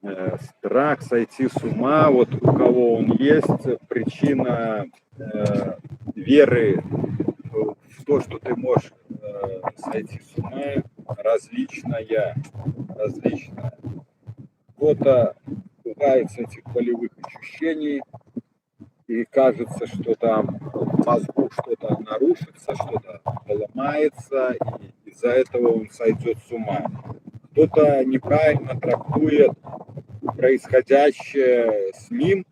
Страх сойти с ума, вот у кого он есть, причина веры в то, что ты можешь сойти с ума, различная. Кто-то пугается этих болевых ощущений, и кажется, что там в мозгу что-то нарушится, что-то поломается, и из-за этого он сойдет с ума. Кто-то неправильно трактует происходящее с ним,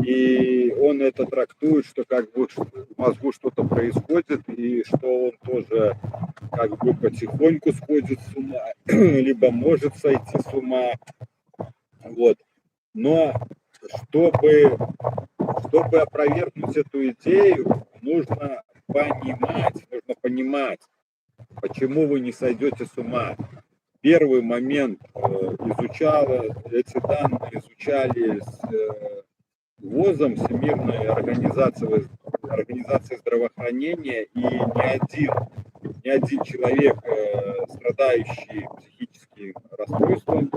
и он это трактует, что как бы в мозгу что-то происходит, и что он тоже как бы потихоньку сходит с ума, либо может сойти с ума. Вот. Но чтобы опровергнуть эту идею, нужно понимать, почему вы не сойдете с ума. Первый момент эти данные изучались ВОЗом, Всемирной организацией здравоохранения, и ни один человек, страдающий психическим расстройством,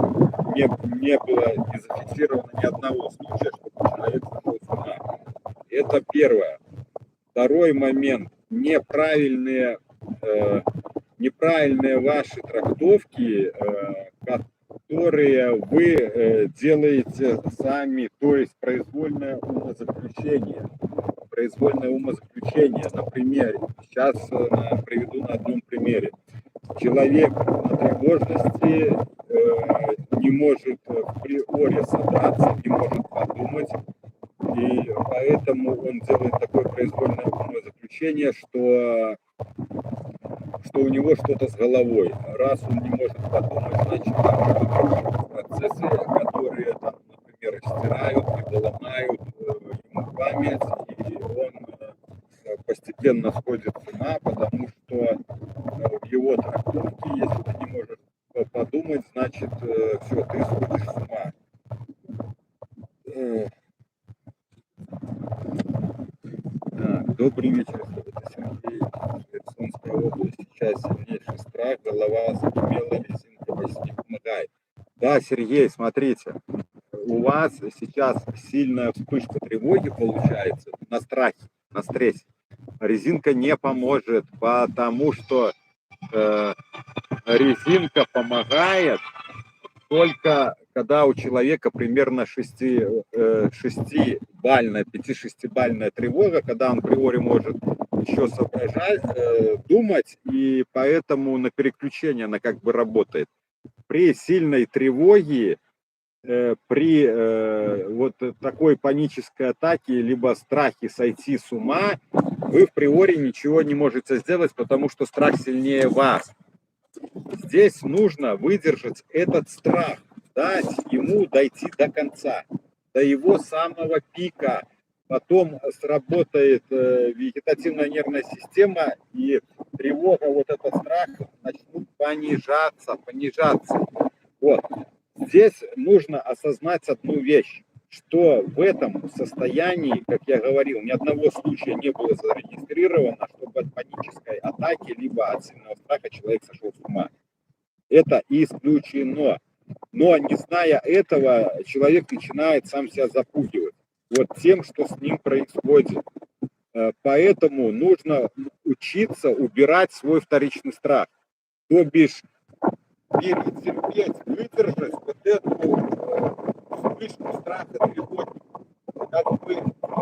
не было не зафиксировано ни одного случая, чтобы человек сошел с ума. Это первое. Второй момент. Неправильные ваши трактовки, которые вы делаете сами, то есть произвольное умозаключение. Например, сейчас приведу на одном примере. Человек на тревожности не может априори собраться, не может подумать, и поэтому он делает такое произвольное умозаключение, что у него что-то с головой. Раз он не может подумать, значит, там процессы, которые, там, например, стирают, либо ломают ему память, и он постепенно сходит с ума, потому что в его трактовке, если ты не можешь подумать, значит, все, ты сходишь с ума. Добрый вечер, это Сергей, Херсонская область. Сейчас сильнейший страх, голова закипела, резинка почти помогает. Да, Сергей, смотрите, у вас сейчас сильная вспышка тревоги получается на страхе, на стрессе. Резинка не поможет, потому что резинка помогает только когда у человека примерно 5-6-бальная тревога, когда он априори может еще соображать, думать, и поэтому на переключение она как бы работает. При сильной тревоге, при вот такой панической атаке, либо страхе сойти с ума, вы априори ничего не можете сделать, потому что страх сильнее вас. Здесь нужно выдержать этот страх, дать ему дойти до конца, до его самого пика. Потом сработает вегетативная нервная система, и тревога, вот этот страх начнут понижаться. Вот. Здесь нужно осознать одну вещь, что в этом состоянии, как я говорил, ни одного случая не было зарегистрировано, чтобы от панической атаки либо от сильного страха человек сошел с ума. Это исключено. Но не зная этого, человек начинает сам себя запугивать вот тем, что с ним происходит. Поэтому нужно учиться убирать свой вторичный страх. То бишь перетерпеть, выдержать вот эту вспышку страха, тревоги. Как бы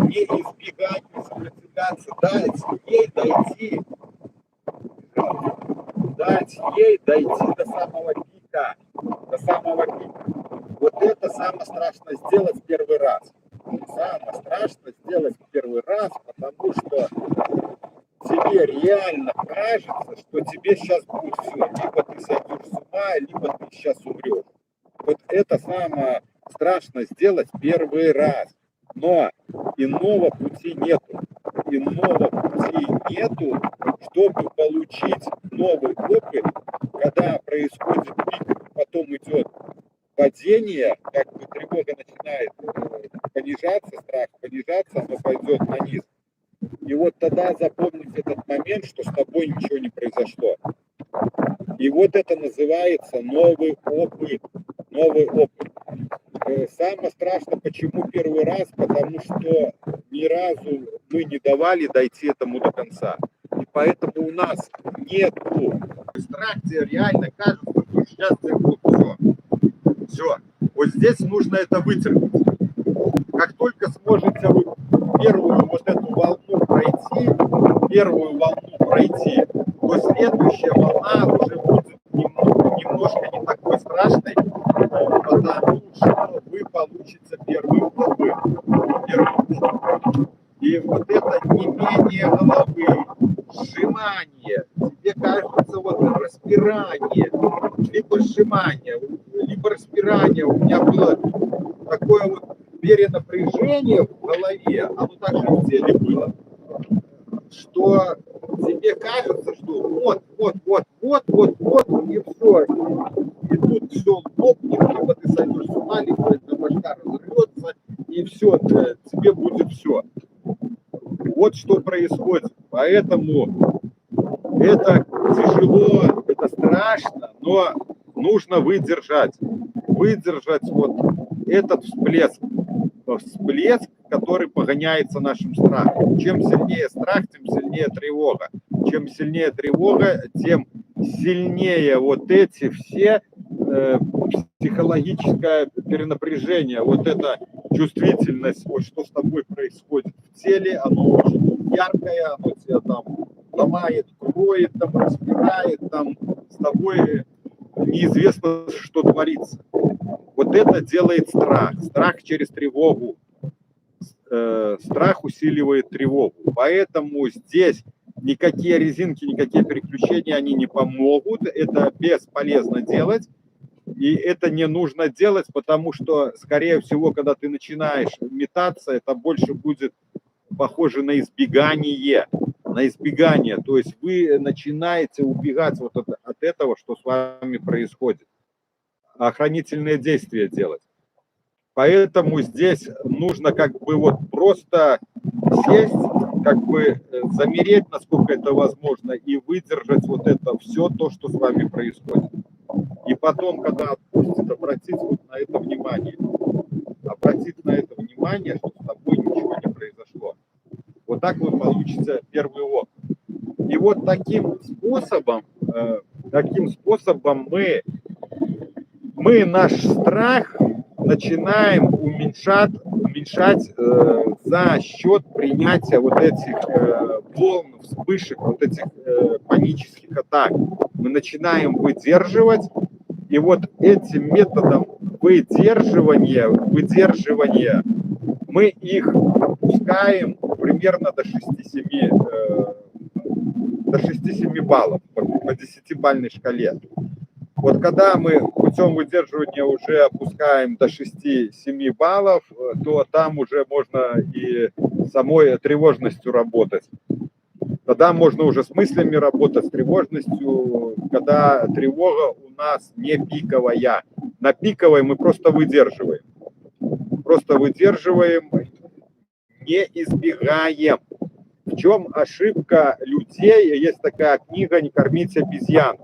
не избегать, не сопротивляться, дать ей дойти до самого пика. Вот это самое страшное сделать первый раз. Потому что тебе реально кажется, что тебе сейчас будет все. Либо ты сойдешь с ума, либо ты сейчас умрешь. Вот это самое страшное сделать первый раз. Но иного пути нету, чтобы получить новый опыт, когда происходит пик, потом идет падение, как бы тревога начинает понижаться, страх понижаться, оно пойдет на низ. И вот тогда запомнить этот момент, что с тобой ничего не произошло. И вот это называется новый опыт. Самое страшное, почему первый раз, потому что ни разу мы не давали дойти этому до конца. И поэтому у нас нету. Страх тебе реально кажется, что сейчас вот все. Все. Вот здесь нужно это вытерпеть. Как только сможете вы первую вот эту волну пройти, то следующая волна уже будет немножко не такой страшной, потому что вы получите первый опыт. И вот это не менее головы, сжимание, тебе кажется вот распирание, либо сжимание, либо распирание. У меня было такое вот перенапряжение в голове, оно также в теле было, что тебе кажется, что вот, и все. И тут все лопнет, либо ты сойдешь с ума, либо эта башка разорвется, и все, тебе будет все. Вот что происходит. Поэтому это тяжело, это страшно, но нужно выдержать вот этот всплеск, который погоняется нашим страхом. Чем сильнее страх, тем сильнее тревога. Чем сильнее тревога, тем сильнее вот эти все психологическое перенапряжение, вот эта чувствительность, вот что с тобой происходит в теле, оно очень яркое, оно тебя там ломает, кроет, там, распирает, там с тобой неизвестно, что творится. Вот это делает страх. Страх через тревогу. Страх усиливает тревогу. Поэтому здесь никакие резинки, никакие переключения, они не помогут. Это бесполезно делать. И это не нужно делать, потому что, скорее всего, когда ты начинаешь метаться, это больше будет похоже на избегание. То есть вы начинаете убегать вот от этого, что с вами происходит. Охранительные действия делать. Поэтому здесь нужно как бы вот просто сесть, как бы замереть, насколько это возможно, и выдержать вот это все то, что с вами происходит. И потом, когда отпустит, обратить вот на это внимание. Обратить на это внимание, что с тобой ничего не произошло. Вот так вы получите первый опыт. И вот таким способом мы наш страх начинаем уменьшать за счет принятия вот этих волн, вспышек, вот этих панических атак. Мы начинаем выдерживать, и вот этим методом выдерживания мы их опускаем примерно до 6-7 баллов по 10-бальной шкале. Вот когда мы путем выдерживания уже опускаем до 6-7 баллов, то там уже можно и самой тревожностью работать. Тогда можно уже с мыслями работать, с тревожностью, когда тревога у нас не пиковая. На пиковой мы просто выдерживаем. Не избегаем. В чем ошибка людей? Есть такая книга «Не кормите обезьян».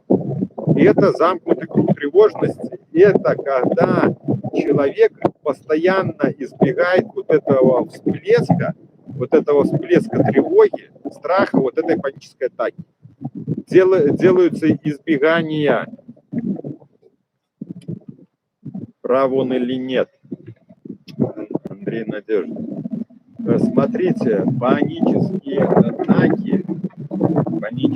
И это замкнутый круг тревожности. Это когда человек постоянно избегает вот этого всплеска тревоги, страха, вот этой панической атаки. Делаются избегания. Прав он или нет? Андрей Надежда. Смотрите, панические атаки, они,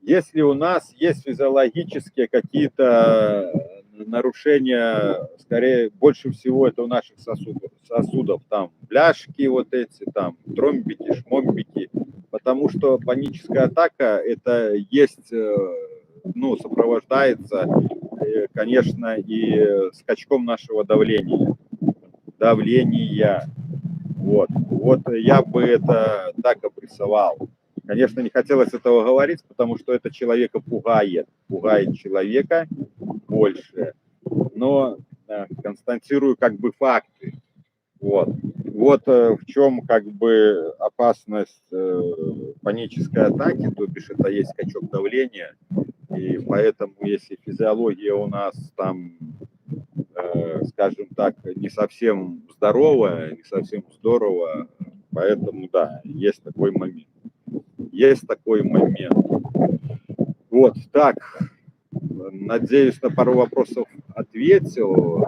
если у нас есть физиологические какие-то нарушения, скорее, больше всего это у наших сосудов, там, бляшки вот эти, там, тромбики, шмомбики, потому что паническая атака, это есть, сопровождается, конечно, и скачком нашего давления. Вот я бы это так обрисовал. Конечно, не хотелось этого говорить, потому что это человека пугает человека больше. Но констатирую как бы факты. Вот. Вот в чем как бы опасность панической атаки, то бишь это есть скачок давления, и поэтому если физиология у нас там, скажем так, не совсем здоровая, не совсем здорово, поэтому да, есть такой момент. Есть такой момент. Вот, так, надеюсь, на пару вопросов ответил.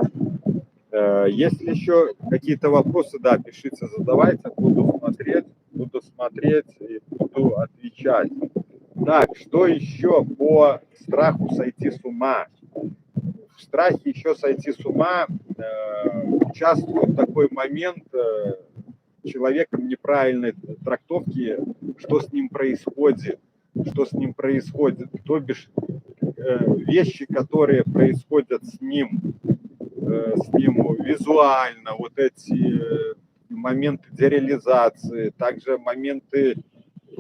Если еще какие-то вопросы, да, пишите, задавайте, буду смотреть и буду отвечать. Так, что еще по страху сойти с ума? В страхе еще сойти с ума участвует такой момент человеком неправильной трактовки, что с ним происходит, то бишь вещи, которые происходят с ним визуально, вот эти моменты дереализации, также моменты,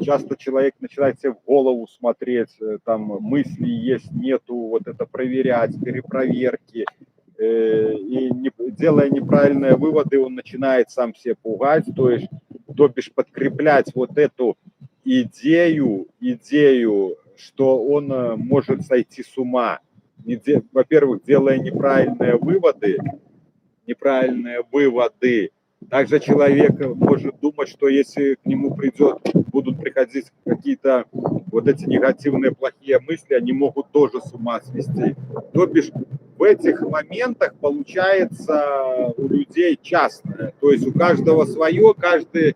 часто человек начинает себе в голову смотреть, там мысли есть, нету, вот это проверять, перепроверки, и делая неправильные выводы, он начинает сам себя пугать, то бишь подкреплять вот эту идею, что он может сойти с ума. Во-первых, делая неправильные выводы. Также человек может думать, что если к нему будут приходить какие-то вот эти негативные, плохие мысли, они могут тоже с ума свести. То бишь в этих моментах получается у людей частное. То есть у каждого свое, каждый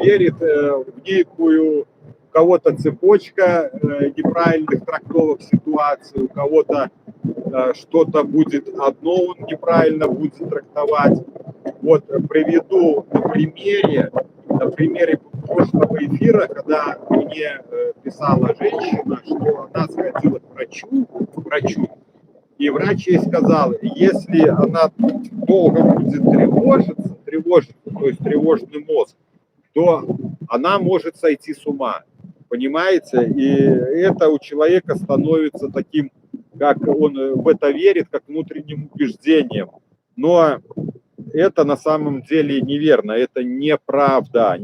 верит в некую, у кого-то цепочка неправильных трактовок ситуации, у кого-то что-то будет одно, он неправильно будет трактовать. Вот приведу на примере прошлого эфира, когда мне писала женщина, что она сходила к врачу, и врач ей сказал, если она долго будет тревожиться, то есть тревожный мозг, то она может сойти с ума, понимаете? И это у человека становится таким, как он в это верит, как внутренним убеждением. Но это на самом деле неверно, это неправда.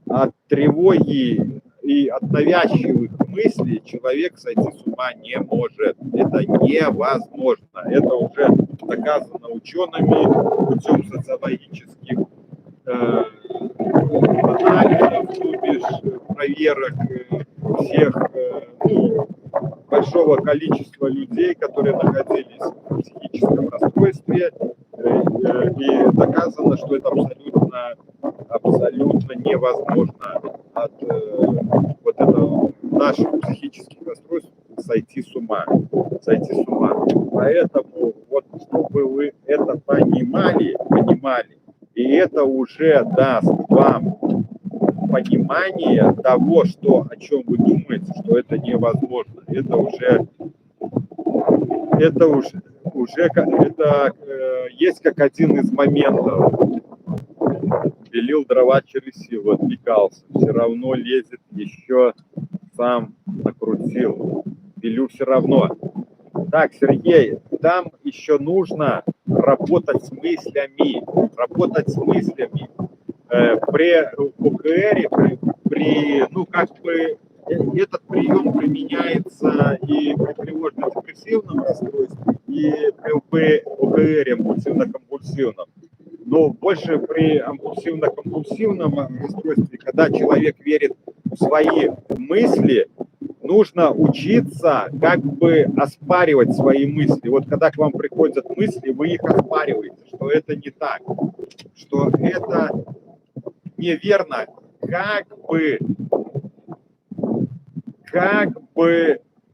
От тревоги и от навязчивых мыслей человек сойти с ума не может. Это невозможно. Это уже доказано учеными путем социологических анализов, то бишь проверок всех большого количества людей, которые находились в психическом расстройстве, и доказано, что это абсолютно невозможно от вот этого наших психических расстройств сойти с ума. Поэтому вот чтобы вы это понимали, и это уже даст вам понимание того, о чем вы думаете, что это невозможно. Это есть как один из моментов. Пилил дрова через силу, отвлекался, все равно лезет, еще сам накрутил. Пилю все равно. Так, Сергей, там еще нужно работать с мыслями. При ОКРе, этот прием применяется и при тревожно-депрессивном расстройстве, и при ОКРе, импульсивно-компульсивном. Но больше при импульсивно-компульсивном расстройстве, когда человек верит в свои мысли, нужно учиться как бы оспаривать свои мысли. Вот когда к вам приходят мысли, вы их оспариваете, что это не так, что это неверно, как бы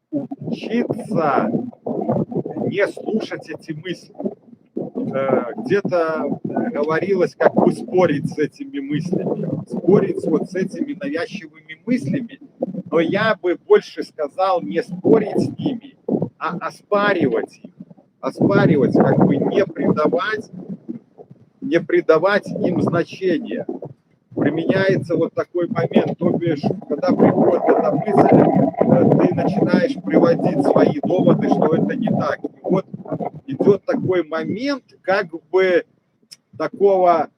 учиться не слушать эти мысли. Где-то говорилось, как бы спорить с этими мыслями, спорить вот с этими навязчивыми мыслями, но я бы больше сказал не спорить с ними, а оспаривать их, как бы не придавать им значения. Применяется вот такой момент, то бишь, когда приходит эта мысль, ты начинаешь приводить свои доводы, что это не так. И вот идет такой момент, как бы такого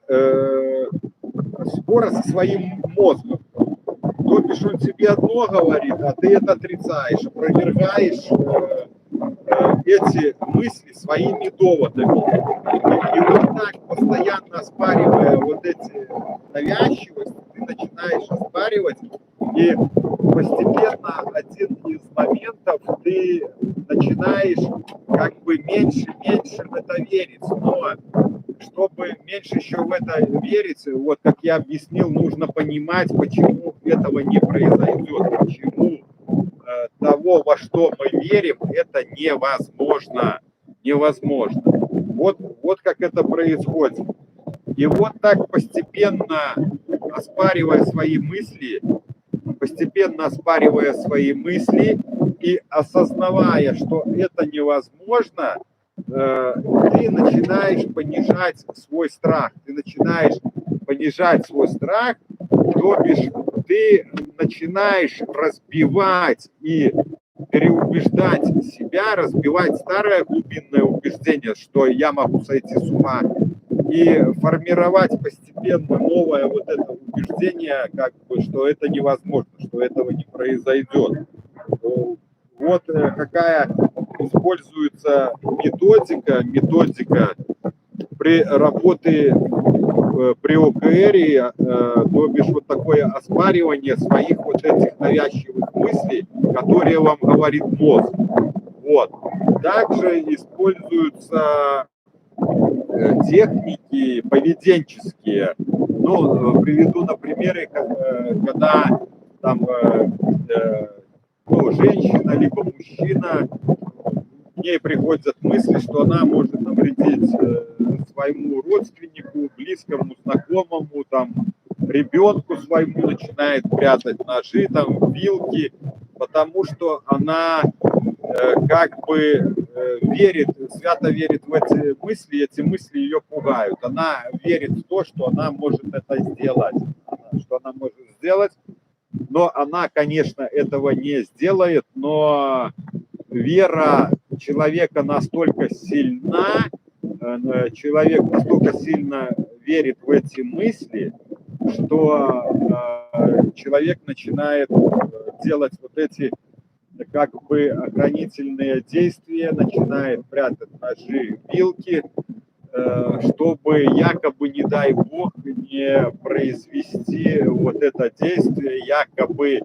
спора со своим мозгом. То бишь он тебе одно говорит, а ты это отрицаешь, опровергаешь эти мысли своими доводами. И вот так, постоянно оспаривая вот эти навязчивости, ты начинаешь оспаривать, и постепенно один из моментов ты начинаешь как бы меньше в это верить. Но чтобы меньше еще в это верить, вот как я объяснил, нужно понимать, почему этого не произойдет, почему того, во что мы верим, это невозможно. Невозможно. Вот как это происходит. И вот так постепенно оспаривая свои мысли, и осознавая, что это невозможно, ты начинаешь понижать свой страх. То бишь ты начинаешь разбивать и переубеждать себя, разбивать старое глубинное убеждение, что я могу сойти с ума, и формировать постепенно новое вот это убеждение, как бы, что это невозможно, что этого не произойдет. Вот какая используется методика при работе при ОКР, то бишь вот такое оспаривание своих вот этих навязчивых мыслей, которые вам говорит мозг. Вот. Также используются техники поведенческие. Ну, приведу на примере, когда там женщина либо мужчина, к ней приходят мысли, что она может навредить своему родственнику, близкому, знакомому, там, ребенку своему, начинает прятать ножи, там, вилки, потому что она как бы свято верит в эти мысли ее пугают. Она верит в то, что она может это сделать, но она, конечно, этого не сделает, но вера человека настолько сильна, человек настолько сильно верит в эти мысли, что человек начинает делать вот эти как бы охранительные действия, начинает прятать ножи, вилки, чтобы якобы, не дай бог, не произвести вот это действие, якобы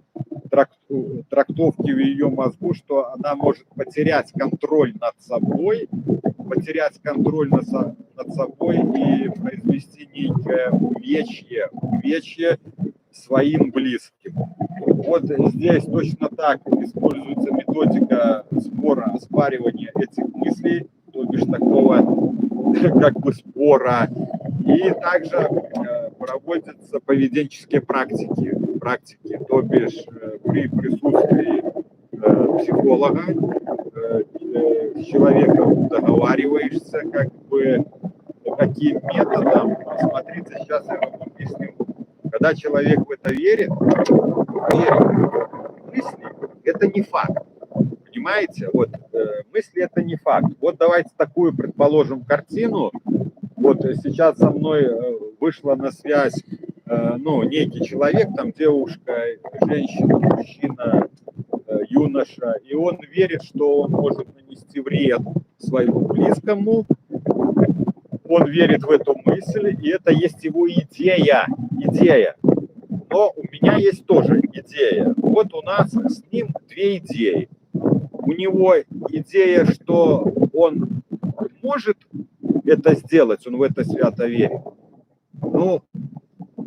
трактовки в ее мозгу, что она может потерять контроль над собой и произвести некое увечье своим близким. Вот здесь точно так используется методика оспаривания этих мыслей, то бишь такого как бы спора. И также проводятся поведенческие практики, то бишь при присутствии психолога с человеком договариваешься, как бы, каким методом. Смотрите, сейчас я вам объясню. Когда человек в это верит, мысли – это не факт. Понимаете? Вот мысли – это не факт. Вот давайте такую, предположим, картину. Вот сейчас со мной вышла на связь некий человек, там девушка, женщина, мужчина, юноша, и он верит, что он может нанести вред своему близкому. Он верит в эту мысль, и это есть его идея. Но у меня есть тоже идея. Вот у нас с ним две идеи. У него идея, что он может это сделать, он в это свято верит. Ну,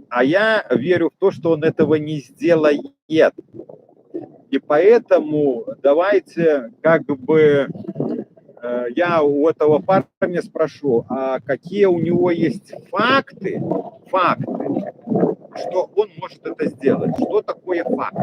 а я верю в то, что он этого не сделает. И поэтому давайте как бы я у этого парня спрошу, а какие у него есть факты, что он может это сделать. Что такое факт?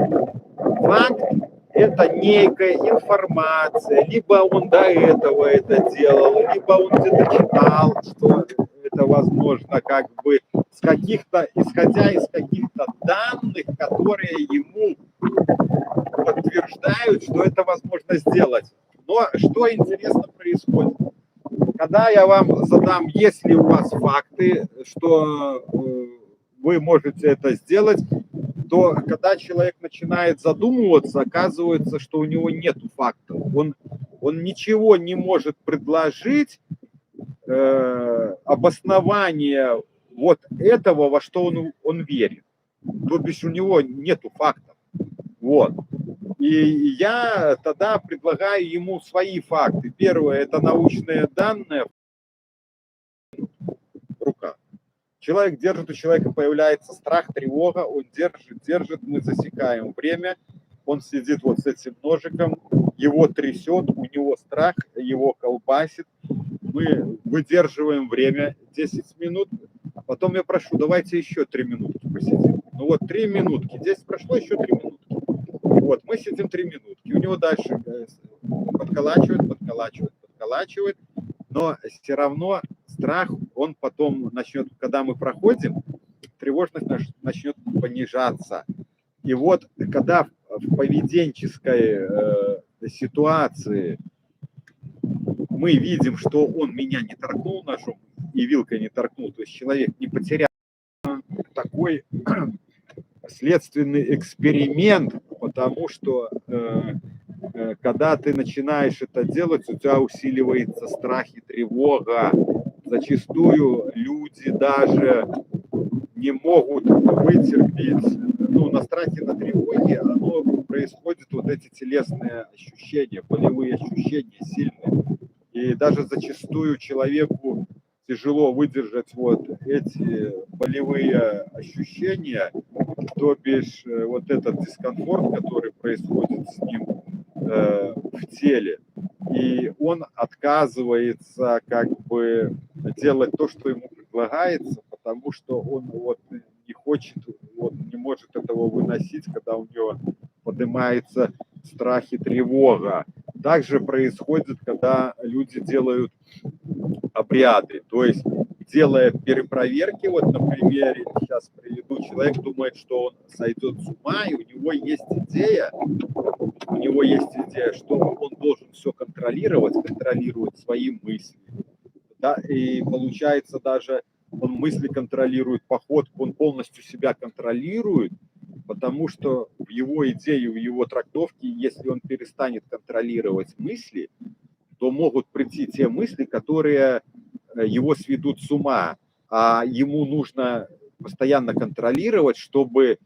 Факт – это некая информация, либо он до этого это делал, либо он где-то читал, что это возможно, как бы исходя из каких-то данных, которые ему подтверждают, что это возможно сделать. Но что интересно происходит? когда я вам задам, есть ли у вас факты, что вы можете это сделать, то когда человек начинает задумываться, оказывается, что у него нет фактов. Он ничего не может предложить, обоснование вот этого, во что он верит. То бишь у него нету фактов. Вот. И я тогда предлагаю ему свои факты. Первое – это научные данные в руках. Человек держит, у человека появляется страх, тревога, он держит, мы засекаем время, он сидит вот с этим ножиком, его трясет, у него страх, его колбасит, мы выдерживаем время 10 минут, потом я прошу, давайте еще 3 минутки посидим. Ну вот 3 минутки, 10 прошло, еще 3 минутки. Вот, мы сидим 3 минутки, у него дальше подколачивает, но все равно страх, он потом начнет, когда мы проходим, тревожность начнет понижаться. И вот когда в поведенческой ситуации мы видим, что он меня не торкнул ножом и вилкой не торкнул, то есть человек не потерял, такой следственный эксперимент, потому что когда ты начинаешь это делать, у тебя усиливается страх и тревога. Зачастую люди даже не могут вытерпеть, ну, на страхе, на тревоге, оно происходит, вот эти телесные ощущения, болевые ощущения сильные. И даже зачастую человеку тяжело выдержать вот эти болевые ощущения, то бишь вот этот дискомфорт, который происходит с ним в теле, и он отказывается как бы делать то, что ему предлагается, потому что он вот не хочет, вот не может этого выносить, когда у него поднимается страх и тревога. Также происходит, когда люди делают обряды, то есть делая перепроверки, вот на примере сейчас приведу, человек думает, что он сойдет с ума, и у него есть идея, что он должен все контролирует свои мысли, да, и получается даже он мысли контролирует, походку, он полностью себя контролирует, потому что в его идее, в его трактовке, если он перестанет контролировать мысли, то могут прийти те мысли, которые его сведут с ума, а ему нужно постоянно контролировать, чтобы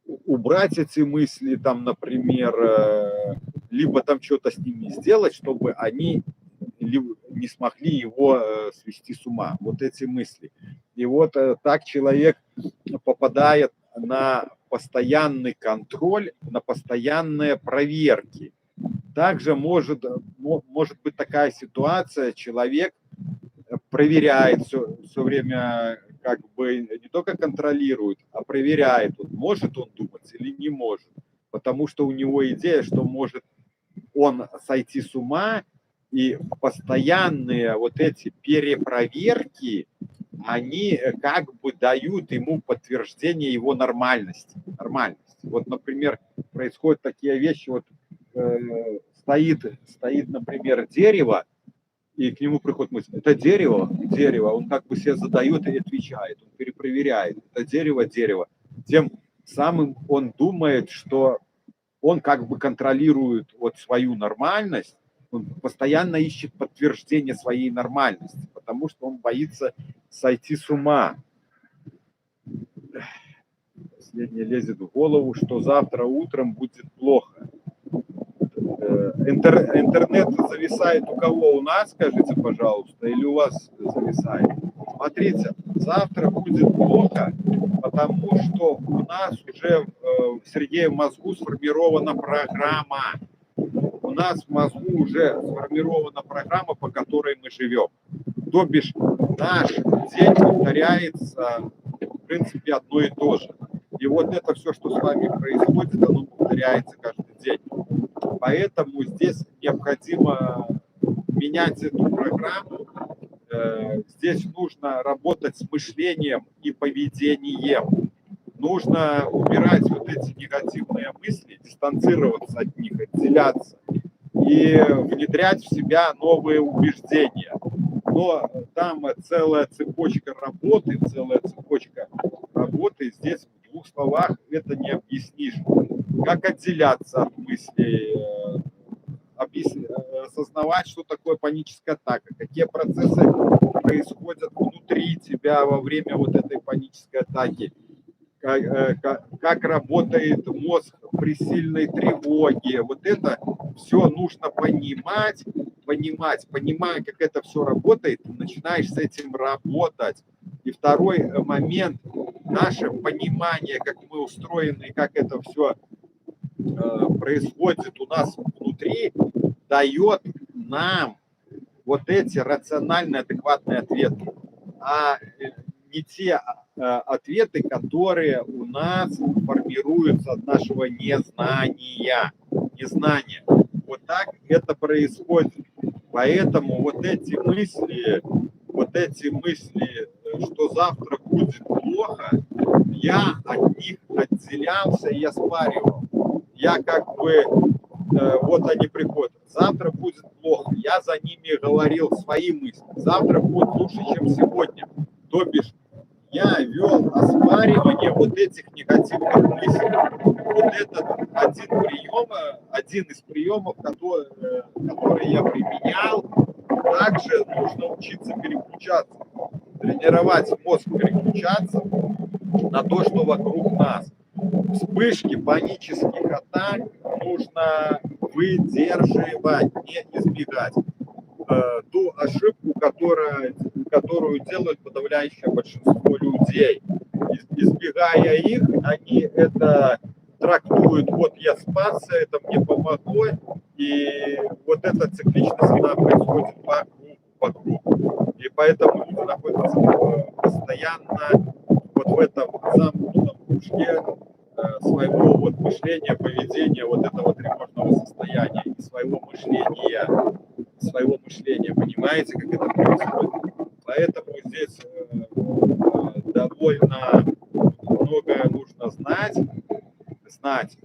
убрать эти мысли, там, например, либо там что-то с ними сделать, чтобы они не смогли его свести с ума. Вот эти мысли. И вот так человек попадает на постоянный контроль, на постоянные проверки. Также может быть такая ситуация, человек проверяет все время, как бы не только контролирует, а проверяет, вот, может он думать или не может. Потому что у него идея, что может он сойти с ума, и постоянные вот эти перепроверки, они как бы дают ему подтверждение его нормальности. Вот, например, происходят такие вещи, вот стоит, например, дерево, и к нему приходит мысль, это дерево, он как бы себе задает и отвечает, он перепроверяет, это дерево. Тем самым он думает, что он как бы контролирует вот свою нормальность, он постоянно ищет подтверждение своей нормальности, потому что он боится сойти с ума. Последнее лезет в голову, что завтра утром будет плохо. Интернет зависает у кого? У нас, скажите, пожалуйста, или у вас зависает? Смотрите, завтра будет плохо, потому что у нас уже в Сергее мозгу сформирована программа. У нас в мозгу уже сформирована программа, по которой мы живем. То бишь наш день повторяется, в принципе, одно и то же. И вот это все, что с вами происходит, оно повторяется каждый день. Поэтому здесь необходимо менять эту программу. Здесь нужно работать с мышлением и поведением. Нужно убирать вот эти негативные мысли, дистанцироваться от них, отделяться и внедрять в себя новые убеждения. но там целая цепочка работы, здесь в двух словах это не объяснишь. Как отделяться от мыслей, осознавать, что такое паническая атака, какие процессы происходят внутри тебя во время вот этой панической атаки, как работает мозг при сильной тревоге. Вот это все нужно понимать, понимая, как это все работает, ты начинаешь с этим работать. И второй момент, наше понимание, как мы устроены, как это все происходит у нас внутри, дает нам вот эти рациональные, адекватные ответы, а не те ответы, которые у нас формируются от нашего незнания. Вот так это происходит. Поэтому вот эти мысли, что завтра будет плохо, я от них отделялся и я спаривал. Я как бы, вот они приходят, завтра будет плохо, я за ними говорил свои мысли, завтра будет лучше, чем сегодня. То бишь, я вел оспаривание вот этих негативных мыслей. Вот это один из приемов, который я применял. Также нужно учиться переключаться, тренировать мозг переключаться на то, что вокруг нас. Вспышки панических атак нужно выдерживать, не избегать. Ту ошибку, которую делают подавляющее большинство людей. Избегая их, они это трактуют: вот я спасся, это мне помогло, и вот эта цикличность, она происходит по кругу. И поэтому люди находятся постоянно вот в этом замкнутом кружке своего вот мышления, поведения, вот этого тревожного состояния и своего мышления. Понимаете, как это происходит? Поэтому здесь довольно многое нужно знать,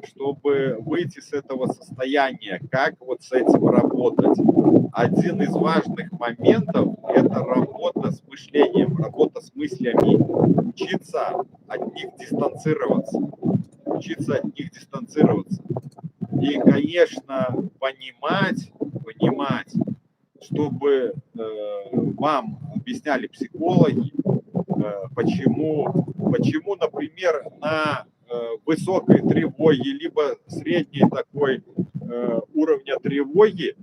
чтобы выйти с этого состояния, как вот с этим работать. Один из важных моментов – это работа с мышлением, работа с мыслями, учиться от них дистанцироваться. И, конечно, понимать, чтобы вам объясняли психологи, почему, например, на высокой тревоге, либо средней такой уровня тревоги,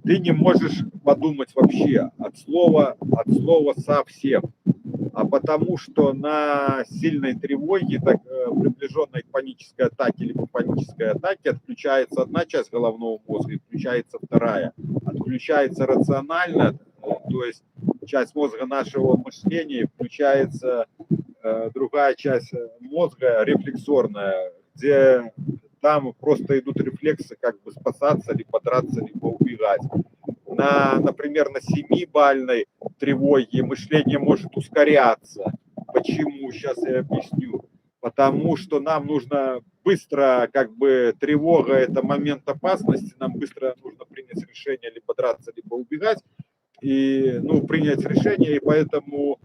ты не можешь подумать вообще от слова совсем. А потому что на сильной тревоге, приближенной к панической атаке, либо панической атаке, отключается одна часть головного мозга и включается вторая. Отключается рационально, то есть часть мозга нашего мышления, включается другая часть мозга рефлексорная, где там просто идут рефлексы, как бы спасаться, либо драться, либо убегать. Например, на 7-бальной тревоге мышление может ускоряться. Почему? Сейчас я объясню. Потому что нам нужно быстро, как бы тревога – это момент опасности, нам быстро нужно принять решение либо драться, либо убегать. И, принять решение, и поэтому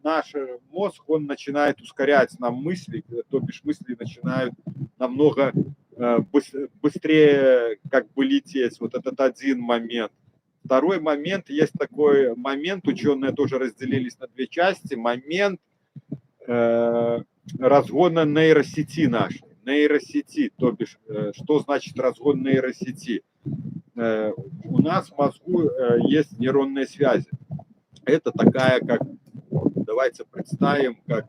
наш мозг, он начинает ускорять нам мысли, то бишь мысли начинают намного быстрее как бы лететь. Вот этот один момент. Второй момент, есть такой момент, ученые тоже разделились на две части, момент разгона нейросети нашей. Нейросети, то бишь, что значит разгон нейросети? У нас в мозгу есть нейронные связи. Это такая, как, давайте представим, как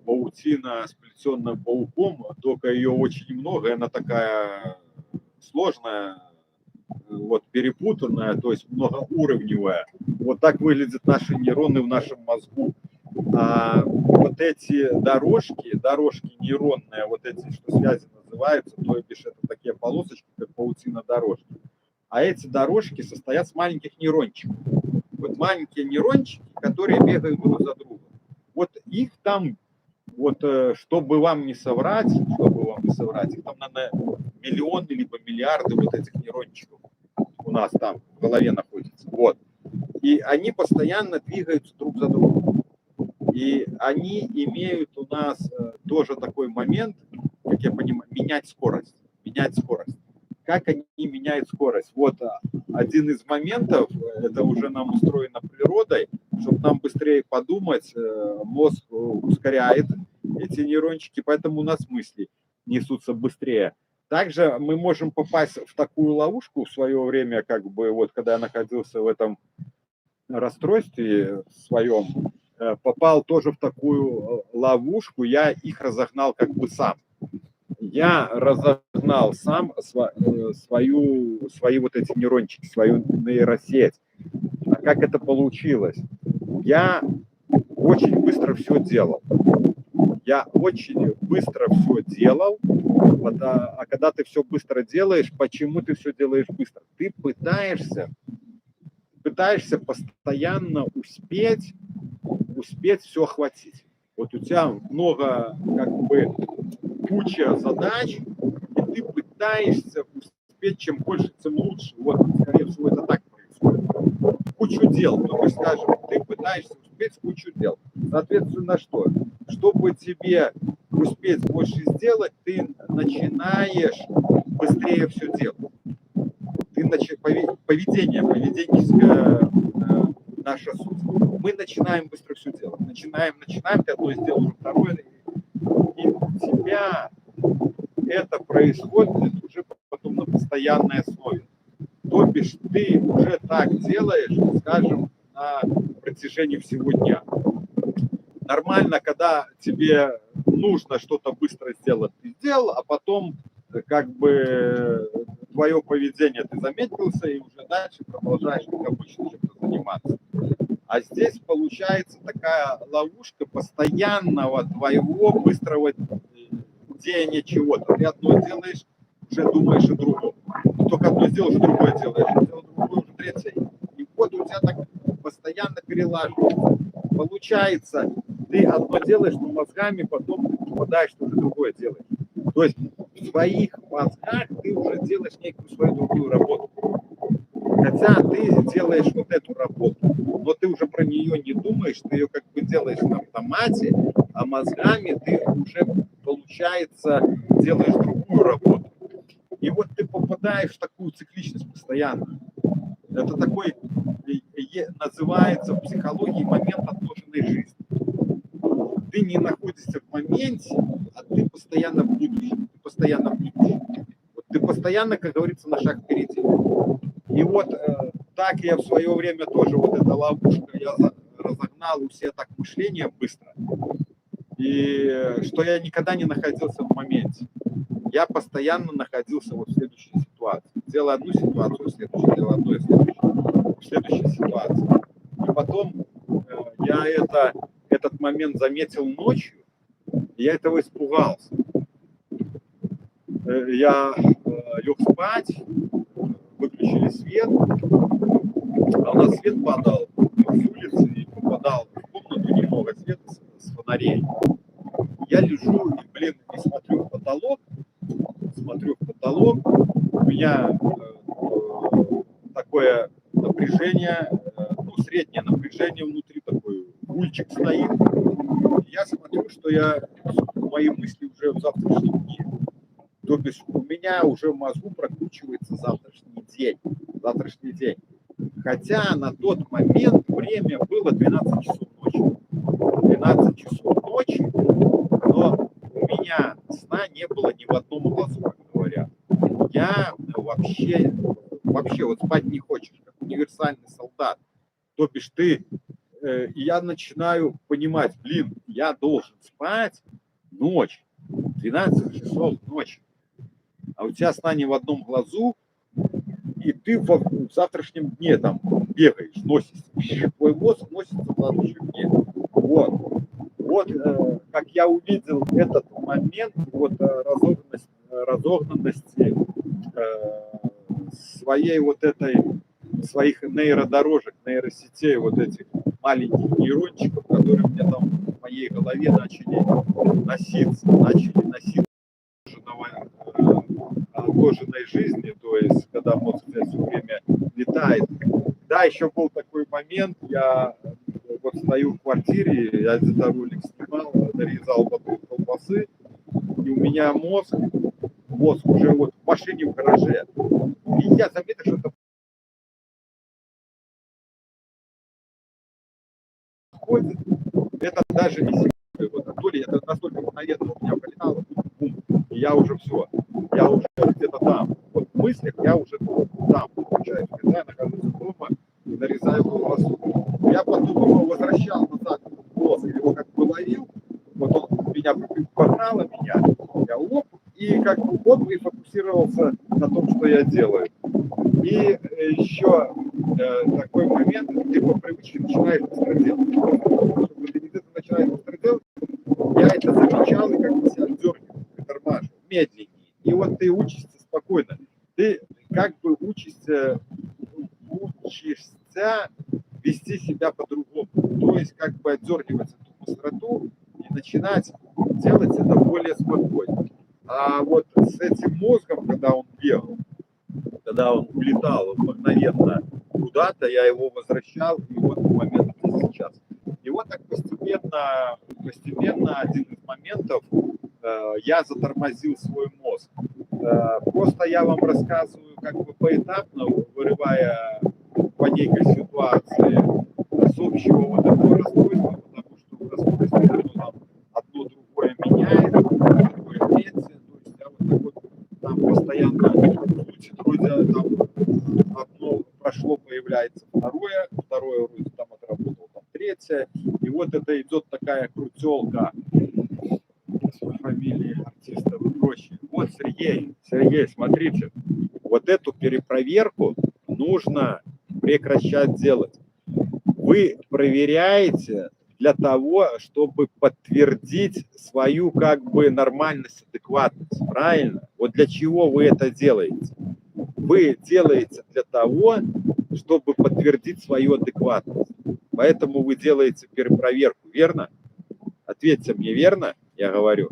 паутина, сплетенная пауком, только ее очень много, и она такая сложная, вот, перепутанная, то есть многоуровневая. Вот так выглядят наши нейроны в нашем мозгу. А вот эти дорожки нейронные, вот эти, что связи называются, то бишь это такие полосочки, как паутина дорожки. А эти дорожки состоят с маленьких нейрончиков. Вот маленькие нейрончики, которые бегают друг за другом. Вот их там, вот, чтобы вам не соврать, их там, наверное, миллионы либо миллиарды вот этих нейрончиков у нас там в голове находится. Вот. И они постоянно двигаются друг за другом. И они имеют у нас тоже такой момент, как я понимаю, менять скорость. Менять скорость. Как они меняют скорость? Вот один из моментов, это уже нам устроено природой, чтобы нам быстрее подумать, мозг ускоряет эти нейрончики, поэтому у нас мысли несутся быстрее. Также мы можем попасть в такую ловушку в свое время, как бы вот когда я находился в этом расстройстве своем, попал тоже в такую ловушку, я их разогнал как бы сам. Я разогнал сам свои вот эти нейрончики, свою нейросеть. А как это получилось? Я очень быстро все делал. Я очень быстро все делал. А когда ты все быстро делаешь, почему ты все делаешь быстро? Ты пытаешься постоянно успеть все охватить. Вот у тебя много, как бы, куча задач, и ты пытаешься успеть чем больше, тем лучше. Вот, скорее всего, это так происходит. Кучу дел, то есть, скажем, ты пытаешься успеть кучу дел. Соответственно, что? Чтобы тебе успеть больше сделать, ты начинаешь быстрее все делать. Поведенческая наша суть. Мы начинаем быстро все делать. Начинаем, ты одно сделал, уже второе. И у тебя это происходит уже потом на постоянной основе. То бишь ты уже так делаешь, скажем, на протяжении всего дня. Нормально, когда тебе нужно что-то быстро сделать, ты сделал, а потом как бы твое поведение ты замедлился и уже дальше продолжаешь, как обычно, чем-то заниматься. А здесь получается такая ловушка постоянного твоего быстрого делания чего-то. Ты одно делаешь, уже думаешь о другом. Только одно сделаешь, другое делаешь, сделал другое, уже третье. И вот у тебя так постоянно перелаживается. Получается, ты одно делаешь, но мозгами потом ты попадаешь, что уже другое делаешь. То есть в своих мозгах ты уже делаешь некую свою другую работу. Хотя ты делаешь вот эту работу, но ты уже про нее не думаешь, ты ее как бы делаешь на автомате, а мозгами ты уже, получается, делаешь другую работу. И вот ты попадаешь в такую цикличность постоянно. Это такой, называется в психологии, момент отложенной жизни. Ты не находишься в моменте, а ты постоянно в будущем. Вот ты постоянно, как говорится, на шаг впереди. И вот так я в свое время тоже, вот эта ловушка, я разогнал у себя так мышление быстро. И что я никогда не находился в моменте. Я постоянно находился вот в следующей ситуации. Делал одну ситуацию, следующую, делал одну и следующую, в следующей ситуации. И потом я этот момент заметил ночью, и я этого испугался. Я лег спать, выключили свет, а у нас свет падал с улицы и попадал в комнату немного света с фонарей. Я лежу и, и смотрю в потолок, у меня такое напряжение, ну, среднее напряжение внутри, такой гульчик стоит. И я смотрю, что мои мысли уже в завтрашнем дне. То есть у меня уже в мозгу прокручивается завтрашний день. Хотя на тот момент время было 12 часов ночи. 12 часов ночи, но у меня сна не было ни в одном глазу, как говорят. Я вообще вот спать не хочешь, как универсальный солдат. То бишь я начинаю понимать, я должен спать ночь, 12 часов ночи. А у тебя сна не в одном глазу, и ты в завтрашнем дне там бегаешь, носишься. Твой мозг носится в завтрашнем дне. Вот как я увидел этот момент вот разогнанности своих нейродорожек, нейросетей, вот этих маленьких нейрончиков, которые у меня там в моей голове начали носиться отложенной жизни, то есть когда мозг все время летает. Да, еще был такой момент, я вот стою в квартире, я где-то ролик снимал, нарезал потом колбасы, и у меня мозг уже вот в машине в гараже. И я заметил, что это ходит, это даже не секунды. Вот, то ли это настолько мгновенно у меня полетало, бум, и я уже все, я уже где-то там. Вот в мыслях я уже там, получается, когда я нахожусь дома и нарезаю колбасу. Я потом его возвращал назад в мозг, его как бы ловил, вот он меня погнало меня, я лоп, и как бы он и фокусировался на том, что я делаю. И еще такой момент, ты по привычке начинаешь быстро делать. Чтобы ты где-то начинаешь быстро делать, я это замечал и как бы себя дергаю, тормажу, медленнее. И вот ты учишься спокойно. Ты как бы учишься вести себя по-другому. То есть как бы отдергивать эту быстроту и начинать делать это более спокойно. А вот с этим мозгом, когда он бегал, когда он улетал мгновенно куда-то, я его возвращал, и вот момент сейчас. И вот так постепенно один из моментов я затормозил свой мозг. Просто я вам рассказываю как бы поэтапно, вырывая по некой ситуации с общего вот этого расстройства, потому что в расстройстве одно другое меняет, другое третье. То есть я вот так вот там постоянно крутит, вроде там одно прошло, появляется второе вроде там отработал, там третье. И вот это идет такая крутелка с фамилией артистов и прочее. Вот Сергей, смотрите, вот эту перепроверку нужно прекращать делать. Вы проверяете для того, чтобы подтвердить свою как бы нормальность, адекватность, правильно? Вот для чего вы это делаете? Вы делаете для того, чтобы подтвердить свою адекватность. Поэтому вы делаете перепроверку, верно? Ответьте мне, верно? Я говорю.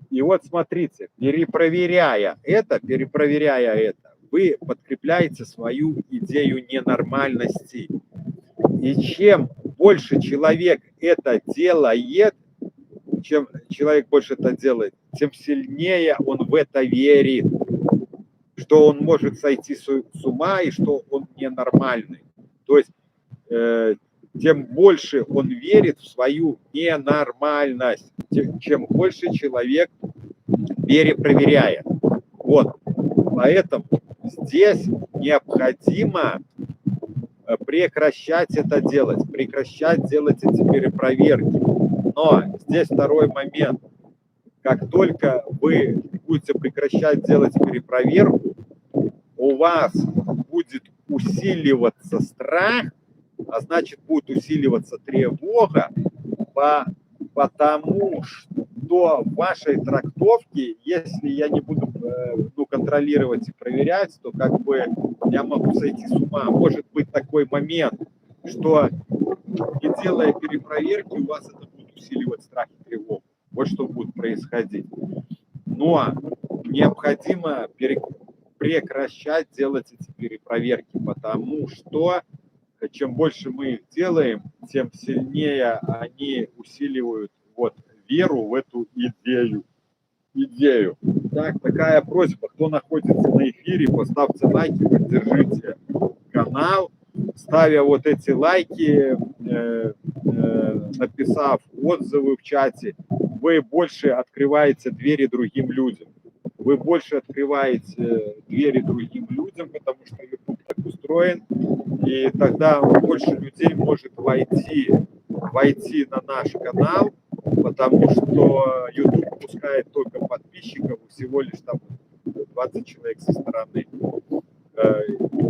И вот смотрите, перепроверяя это, вы подкрепляете свою идею ненормальности. И чем больше человек это делает, чем человек больше это делает, тем сильнее он в это верит, что он может сойти с ума и что он ненормальный. То есть тем больше он верит в свою ненормальность, чем больше человек перепроверяет. Вот. Поэтому здесь необходимо прекращать это делать, прекращать делать эти перепроверки. Но здесь второй момент. Как только вы будете прекращать делать перепроверку, у вас будет усиливаться страх, а значит будет усиливаться тревога, потому что в вашей трактовке, если я не буду контролировать и проверять, то как бы я могу сойти с ума. Может быть такой момент, что не делая перепроверки, у вас это будет усиливать страх и тревогу. Вот что будет происходить. Но необходимо прекращать делать эти перепроверки, потому что чем больше мы их делаем, тем сильнее они усиливают вот веру в эту идею. Так, такая просьба, кто находится на эфире, поставьте лайки, поддержите канал, ставя вот эти лайки, написав отзывы в чате, вы больше открываете двери другим людям. Вы больше открываете двери другим людям, потому что YouTube так устроен, и тогда больше людей может войти на наш канал, потому что YouTube пускает только подписчиков, всего лишь там 20 человек со стороны.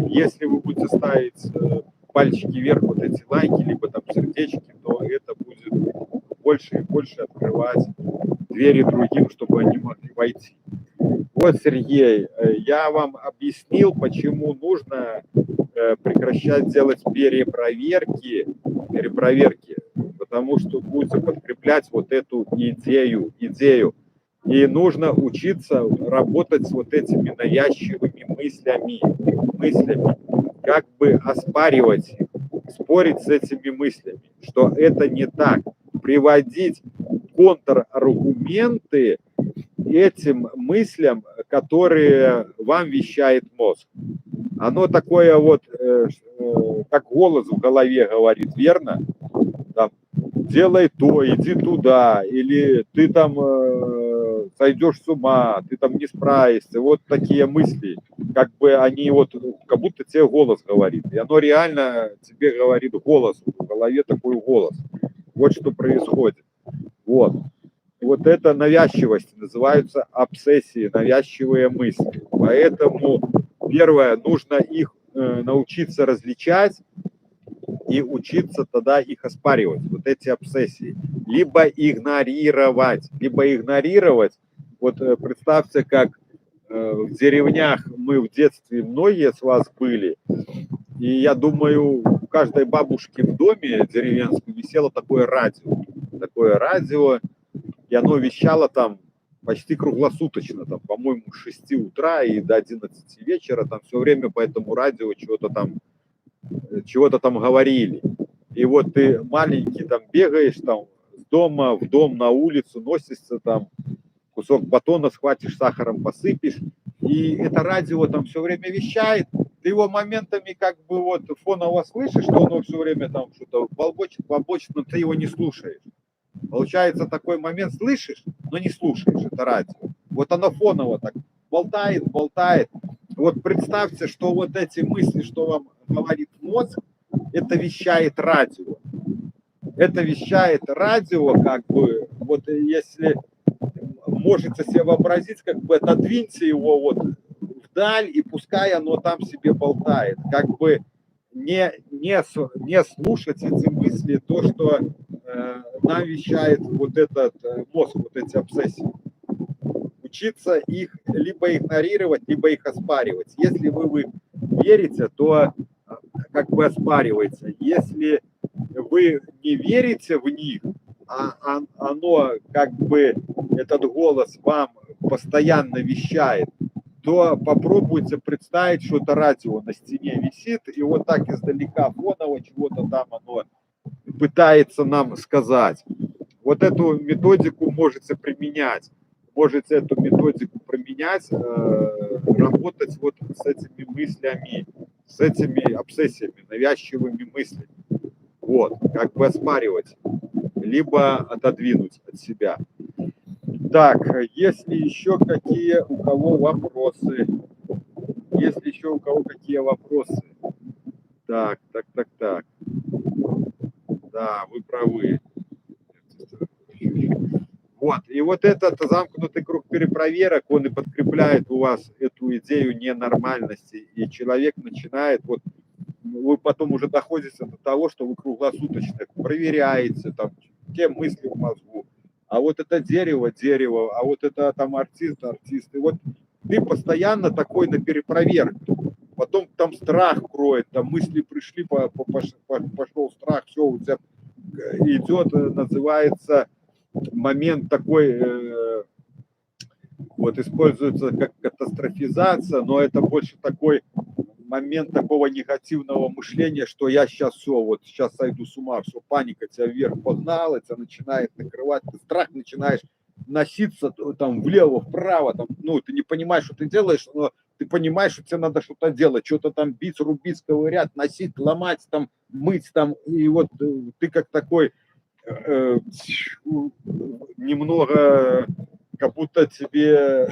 Если вы будете ставить пальчики вверх, вот эти лайки, либо там сердечки, то это будет больше и больше открывать двери другим, чтобы они могли войти. Вот, Сергей, я вам объяснил, почему нужно прекращать делать перепроверки, потому что будете подкреплять вот эту идею. И нужно учиться работать с вот этими навязчивыми мыслями, как бы оспаривать их, спорить с этими мыслями, что это не так, приводить контраргументы этим мыслям, которые вам вещает мозг. Оно такое вот, как голос в голове говорит, верно? Там, делай то, иди туда, или ты там сойдешь с ума, ты там не справишься. Вот такие мысли, как бы они вот, как будто тебе голос говорит. И оно реально тебе говорит голос, в голове такой голос. Вот что происходит. Вот. Вот это навязчивость, называются обсессии, навязчивые мысли. Поэтому первое, нужно их научиться различать и учиться тогда их оспаривать, вот эти обсессии. Либо игнорировать. Вот представьте, как в деревнях мы в детстве, многие с вас были, и я думаю, у каждой бабушки в доме деревенском висело такое радио, и оно вещало там почти круглосуточно, там, по-моему, с 6 утра и до 11 вечера, там все время по этому радио чего-то там говорили. И вот ты маленький там бегаешь там с дома в дом на улицу, носишься там, кусок батона схватишь, сахаром посыпешь, и это радио там все время вещает, ты его моментами как бы вот фоново слышишь, что оно все время там что-то болбочет, но ты его не слушаешь. Получается такой момент, слышишь, но не слушаешь это радио. Вот оно фоново так болтает. Вот представьте, что вот эти мысли, что вам говорит мозг, это вещает радио. Это вещает радио, как бы, вот если можете себе вообразить, как бы отодвиньте его вот вдаль, и пускай оно там себе болтает. Как бы не слушать эти мысли, то, что нам вещает вот этот мозг, вот эти обсессии. Учиться их либо игнорировать, либо их оспаривать. Если вы верите, то как бы оспаривается. Если вы не верите в них, а оно как бы, этот голос вам постоянно вещает, то попробуйте представить, что это радио на стене висит, и вот так издалека фоново чего-то там оно пытается нам сказать. Вот эту методику можете применять. Можете эту методику применять, работать вот с этими мыслями, с этими обсессиями, навязчивыми мыслями. Вот, как бы оспаривать, либо отодвинуть от себя. Так, если еще какие у кого вопросы? Если еще у кого какие вопросы? Так. Да, вы правы. Вот, и вот этот замкнутый круг перепроверок, он и подкрепляет у вас эту идею ненормальности, и человек начинает, вот, вы потом уже доходите до того, что вы круглосуточно проверяете, там, те мысли в мозгу, а вот это дерево, а вот это там артист, и вот ты постоянно такой на перепроверке. Потом там страх кроет, там мысли пришли, пошел страх, все, у тебя идет, называется, момент такой, вот используется как катастрофизация, но это больше такой момент такого негативного мышления, что я сейчас все, вот сейчас сойду с ума, все, паника тебя вверх погнала, тебя начинает накрывать, ты страх начинаешь носиться там влево, вправо, там, ну, ты не понимаешь, что ты делаешь, но ты понимаешь, что тебе надо что-то делать, что-то там бить, рубить, ковырять, носить, ломать, там, мыть, там, и вот ты как такой немного, как будто тебе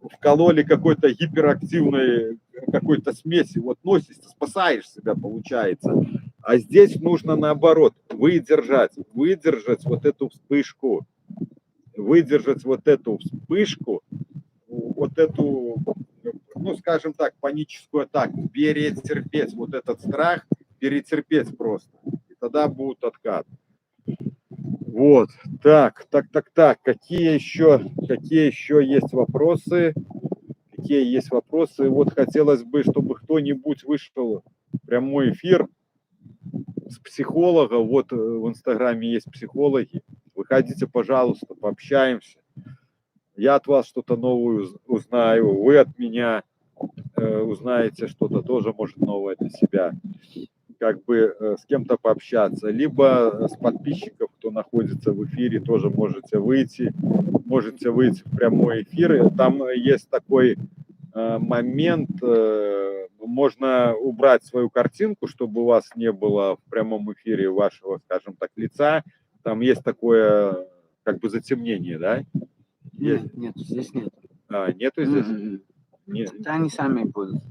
вкололи какой-то гиперактивной какой-то смеси, вот носишься, спасаешь себя, получается. А здесь нужно наоборот, выдержать вот эту вспышку, вот эту, ну, скажем так, паническую атаку, перетерпеть вот этот страх, перетерпеть просто. И тогда будут откаты. Вот, так. Какие еще есть вопросы? Вот хотелось бы, чтобы кто-нибудь вышел в прямой эфир с психолога. Вот в Инстаграме есть психологи. Выходите, пожалуйста, пообщаемся. я от вас что-то новое узнаю, вы от меня узнаете что-то тоже, может, новое для себя. Как бы с кем-то пообщаться, либо с подписчиков, кто находится в эфире, тоже можете выйти в прямой эфир. И там есть такой момент, можно убрать свою картинку, чтобы у вас не было в прямом эфире вашего, скажем так, лица. Там есть такое, как бы затемнение, да? Нет, нет, здесь нет. Нету здесь? Нет. Это они сами будут.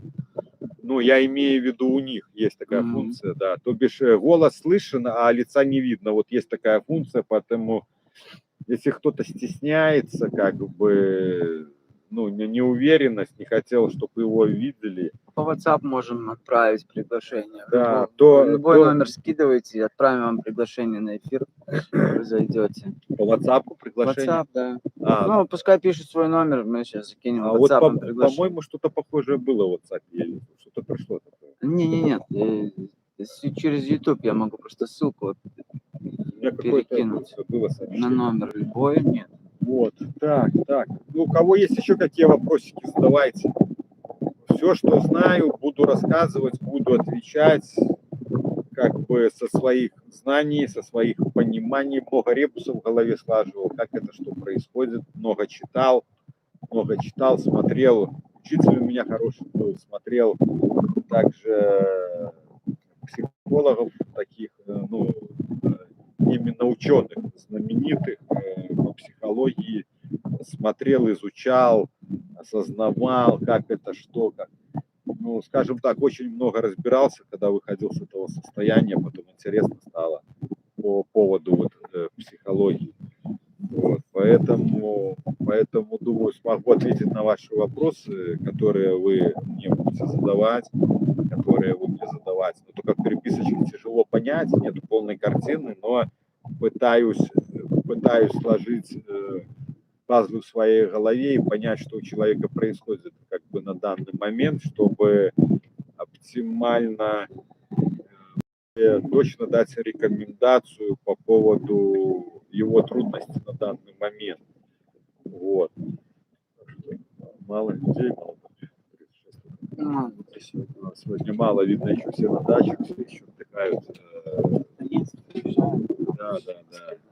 Ну, я имею в виду, у них есть такая функция, да. То бишь голос слышен, а лица не видно. Вот есть такая функция, поэтому если кто-то стесняется, как бы, ну, неуверенность, не хотел, чтобы его видели. По WhatsApp можем отправить приглашение. Да, Любой номер скидывайте, отправим вам приглашение на эфир. Вы зайдете. По WhatsApp приглашение? WhatsApp, да. Ну, пускай пишет свой номер, мы сейчас закинем WhatsApp вот, по-моему, что-то похожее было в WhatsApp, или что-то пришло такое. Нет. Через YouTube я могу просто ссылку перекинуть было на номер любой. Нет. Вот, так. Ну, у кого есть еще какие вопросики, задавайте. Все, что знаю, буду рассказывать, буду отвечать, как бы со своих знаний, со своих пониманий. Много ребусов в голове слаживал, как это, что происходит. Много читал, смотрел. Учитель у меня хороший был, смотрел также психологов таких, ну, именно ученых, знаменитых по психологии, смотрел, изучал, осознавал, как это, что, как. Ну, скажем так, очень много разбирался, когда выходил с этого состояния, потом интересно стало по поводу вот, психологии. Вот, поэтому думаю, смогу ответить на ваши вопросы, которые вы мне будете задавать, Но только в переписочке тяжело понять, нет полной картины, но пытаюсь сложить пазлы в своей голове и понять, что у человека происходит как бы на данный момент, чтобы оптимально точно дать рекомендацию по поводу его трудностей на данный момент. Вот. Мало людей, сегодня мало, видно, еще все на дачах, все еще отдыхают. Да.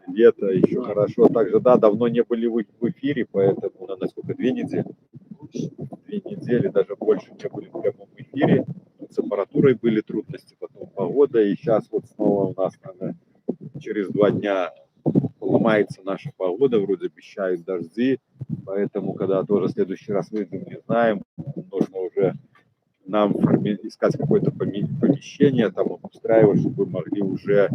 Лето еще хорошо. Также, да, давно не были в эфире, поэтому, насколько, 2 недели? 2 недели, даже больше не были в прямом эфире. С аппаратурой были трудности, потом погода, и сейчас вот снова у нас, наверное, через 2 дня ломается наша погода, вроде обещают дожди, поэтому, когда тоже в следующий раз выйдем, не знаем, нужно уже нам искать какое-то помещение, там обустраивать, чтобы мы могли уже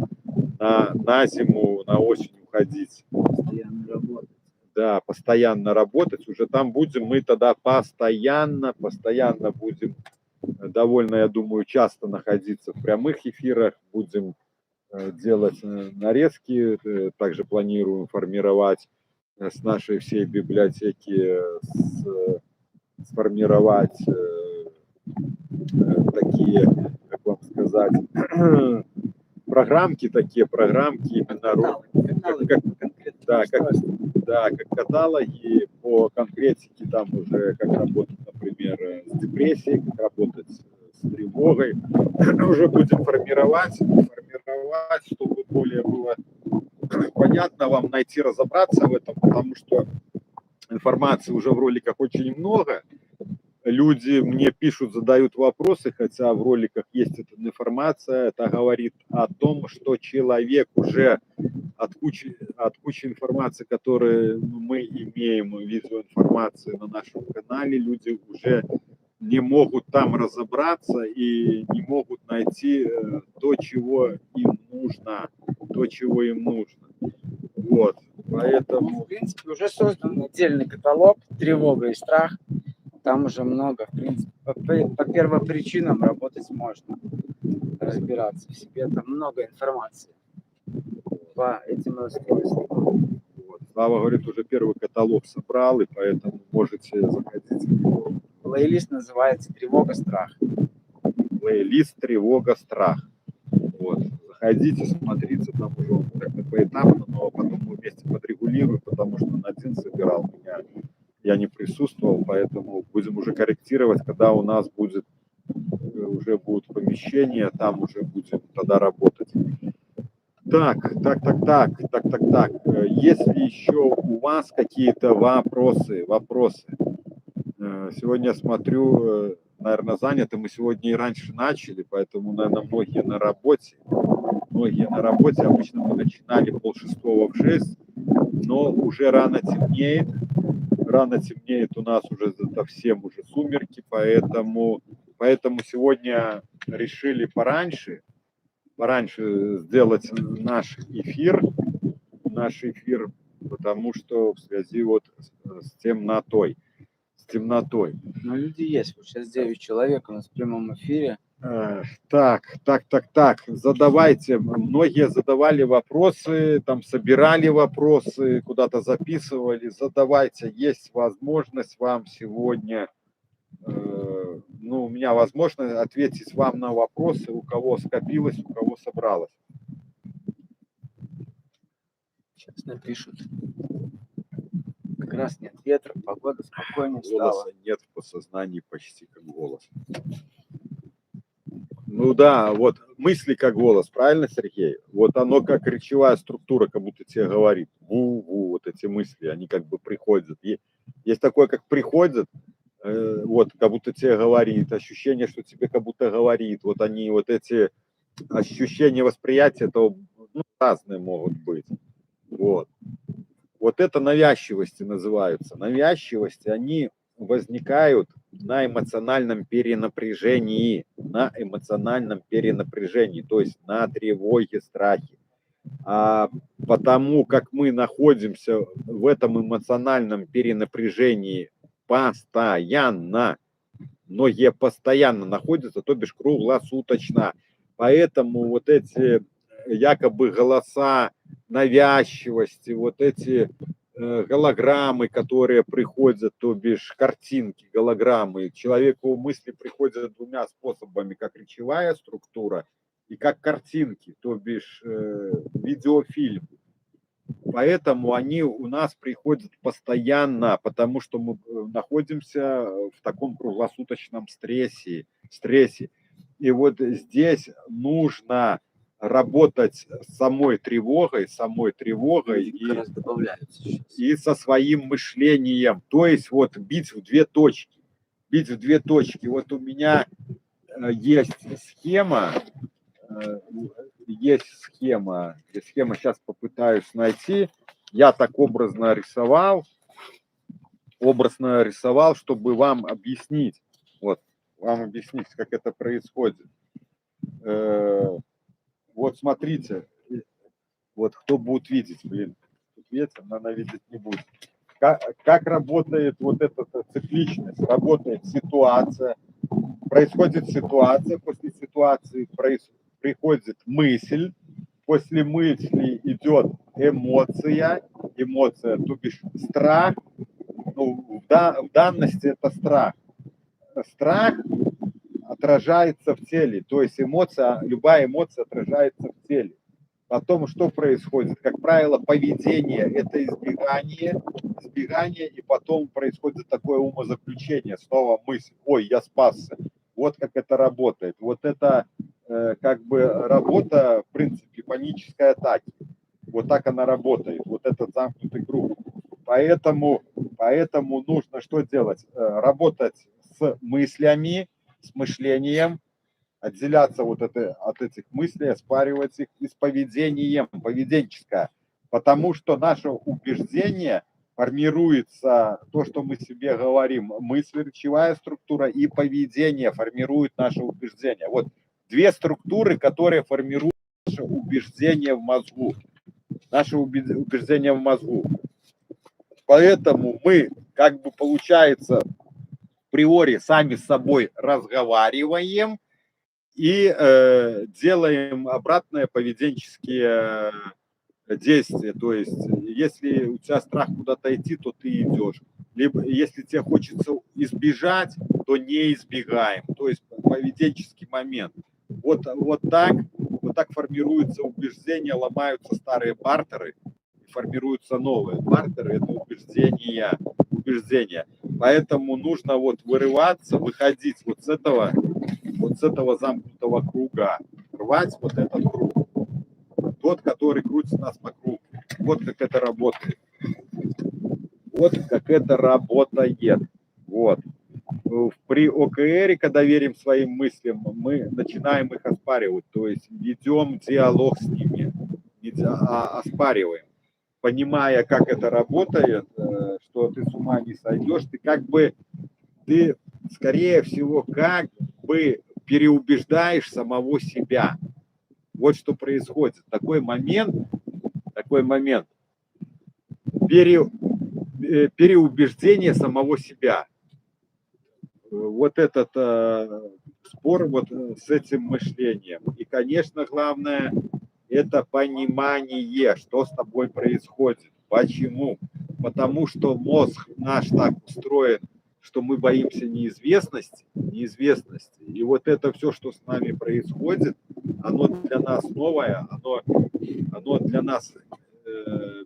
на зиму, на осень уходить. Постоянно работать. Да, постоянно работать. Уже там будем мы тогда постоянно будем довольно, я думаю, часто находиться в прямых эфирах, будем делать нарезки, также планируем формировать с нашей всей библиотеки, сформировать такие, как вам сказать, программки именно как каталоги по конкретике, там уже как работать, например, с депрессией, как работать с тревогой. Уже будем формировать, чтобы более было понятно вам, найти, разобраться в этом, потому что информации уже в роликах очень много. Люди мне пишут, задают вопросы, хотя в роликах есть эта информация. Это говорит о том, что человек уже от кучи информации, которую мы имеем, видеоинформации на нашем канале, люди уже не могут там разобраться и не могут найти то, чего им нужно. Вот, поэтому... В принципе, уже создан отдельный каталог «Тревога и страх». Там уже много, в принципе, по первопричинам работать можно, разбираться в себе. Там много информации по этим расстройствам. Вот. Слава говорит, уже первый каталог собрал, и поэтому можете заходить в него. Плейлист называется «Тревога, страх». Плейлист «Тревога, страх». Вот. Заходите, смотрите, там уже как-то поэтапно, но потом мы вместе подрегулируем, потому что он один собирал меня. я не присутствовал, поэтому будем уже корректировать, когда у нас будет уже будут помещения, там уже будем тогда работать. Так. Есть ли еще у вас какие-то вопросы? Сегодня я смотрю, наверное, заняты. Мы сегодня и раньше начали, поэтому, наверное, многие на работе. Обычно мы начинали 5:30 в 6, но уже рано темнеет. У нас уже совсем уже сумерки, поэтому сегодня решили пораньше сделать наш эфир, потому что в связи вот с темнотой. Ну, люди есть. Вот сейчас 9 человек у нас в прямом эфире. Так. Задавайте. Многие задавали вопросы, там собирали вопросы, куда-то записывали. Задавайте. Есть возможность вам сегодня, у меня возможность ответить вам на вопросы, у кого скопилось, у кого собралось. Сейчас напишут. Как раз нет ветра, погода спокойнее стала. Голоса нет в подсознании почти как голос. Ну да, вот мысли как голос, правильно, Сергей? Вот оно как речевая структура, как будто тебе говорит. Вот эти мысли, они как бы приходят. Есть такое, как приходят, вот как будто тебе говорит, ощущение, что тебе как будто говорит. Вот они, вот эти ощущения восприятия, это разные могут быть. Вот это навязчивости называются. Навязчивости, они возникают на эмоциональном перенапряжении, то есть на тревоге, страхе. А потому как мы находимся в этом эмоциональном перенапряжении постоянно, многие постоянно находятся, то бишь круглосуточно. Поэтому вот эти якобы голоса навязчивости, вот эти голограммы, которые приходят, то бишь картинки, голограммы, человеку мысли приходят двумя способами, как речевая структура и как картинки, то бишь видеофильм. Поэтому они у нас приходят постоянно, потому что мы находимся в таком круглосуточном стрессе. И вот здесь нужно работать с самой тревогой и со своим мышлением. То есть вот бить в две точки. Вот у меня есть схема. Сейчас попытаюсь найти. Я так образно рисовал, чтобы вам объяснить, как это происходит. Вот смотрите, вот кто будет видеть, тут ветер, она видеть не будет. Как работает вот эта цикличность? Работает ситуация, происходит ситуация, после ситуации приходит мысль, после мысли идет эмоция, то бишь страх, в данности это страх. Страх отражается в теле, то есть любая эмоция отражается в теле. Потом что происходит? Как правило, поведение – это избегание, и потом происходит такое умозаключение, снова мысль: ой, я спасся. Вот как это работает. Вот это как бы работа, в принципе, панической атаки. Вот так она работает, вот этот замкнутый круг. Поэтому нужно что делать? Работать с мыслями, с мышлением, отделяться от этих мыслей, оспаривать их, и с поведением, поведенческое. Потому что наше убеждение формируется, то, что мы себе говорим, мысль, речевая структура и поведение формирует наше убеждение. Вот две структуры, которые формируют наше убеждение в мозгу. Поэтому мы, как бы получается, априори сами с собой разговариваем и делаем обратные поведенческие действия. То есть, если у тебя страх куда-то идти, то ты идешь. Либо если тебе хочется избежать, то не избегаем. То есть поведенческий момент. Вот так формируется убеждение, ломаются старые бартеры, формируются новые бартеры. Это убеждения переубеждения. Поэтому нужно вот вырываться, выходить вот с этого замкнутого круга, рвать вот этот круг, тот, который крутит нас по кругу. Вот как это работает. Вот как это работает. Вот. При ОКР, когда верим своим мыслям, мы начинаем их оспаривать, то есть ведем диалог с ними, оспариваем, понимая, как это работает, что ты с ума не сойдешь, ты, скорее всего, как бы переубеждаешь самого себя. Вот что происходит. Такой момент, переубеждение самого себя. Вот этот спор вот с этим мышлением. И, конечно, главное, это понимание, что с тобой происходит. Почему? Потому что мозг наш так устроен, что мы боимся неизвестности. И вот это все, что с нами происходит, оно для нас новое, оно для нас,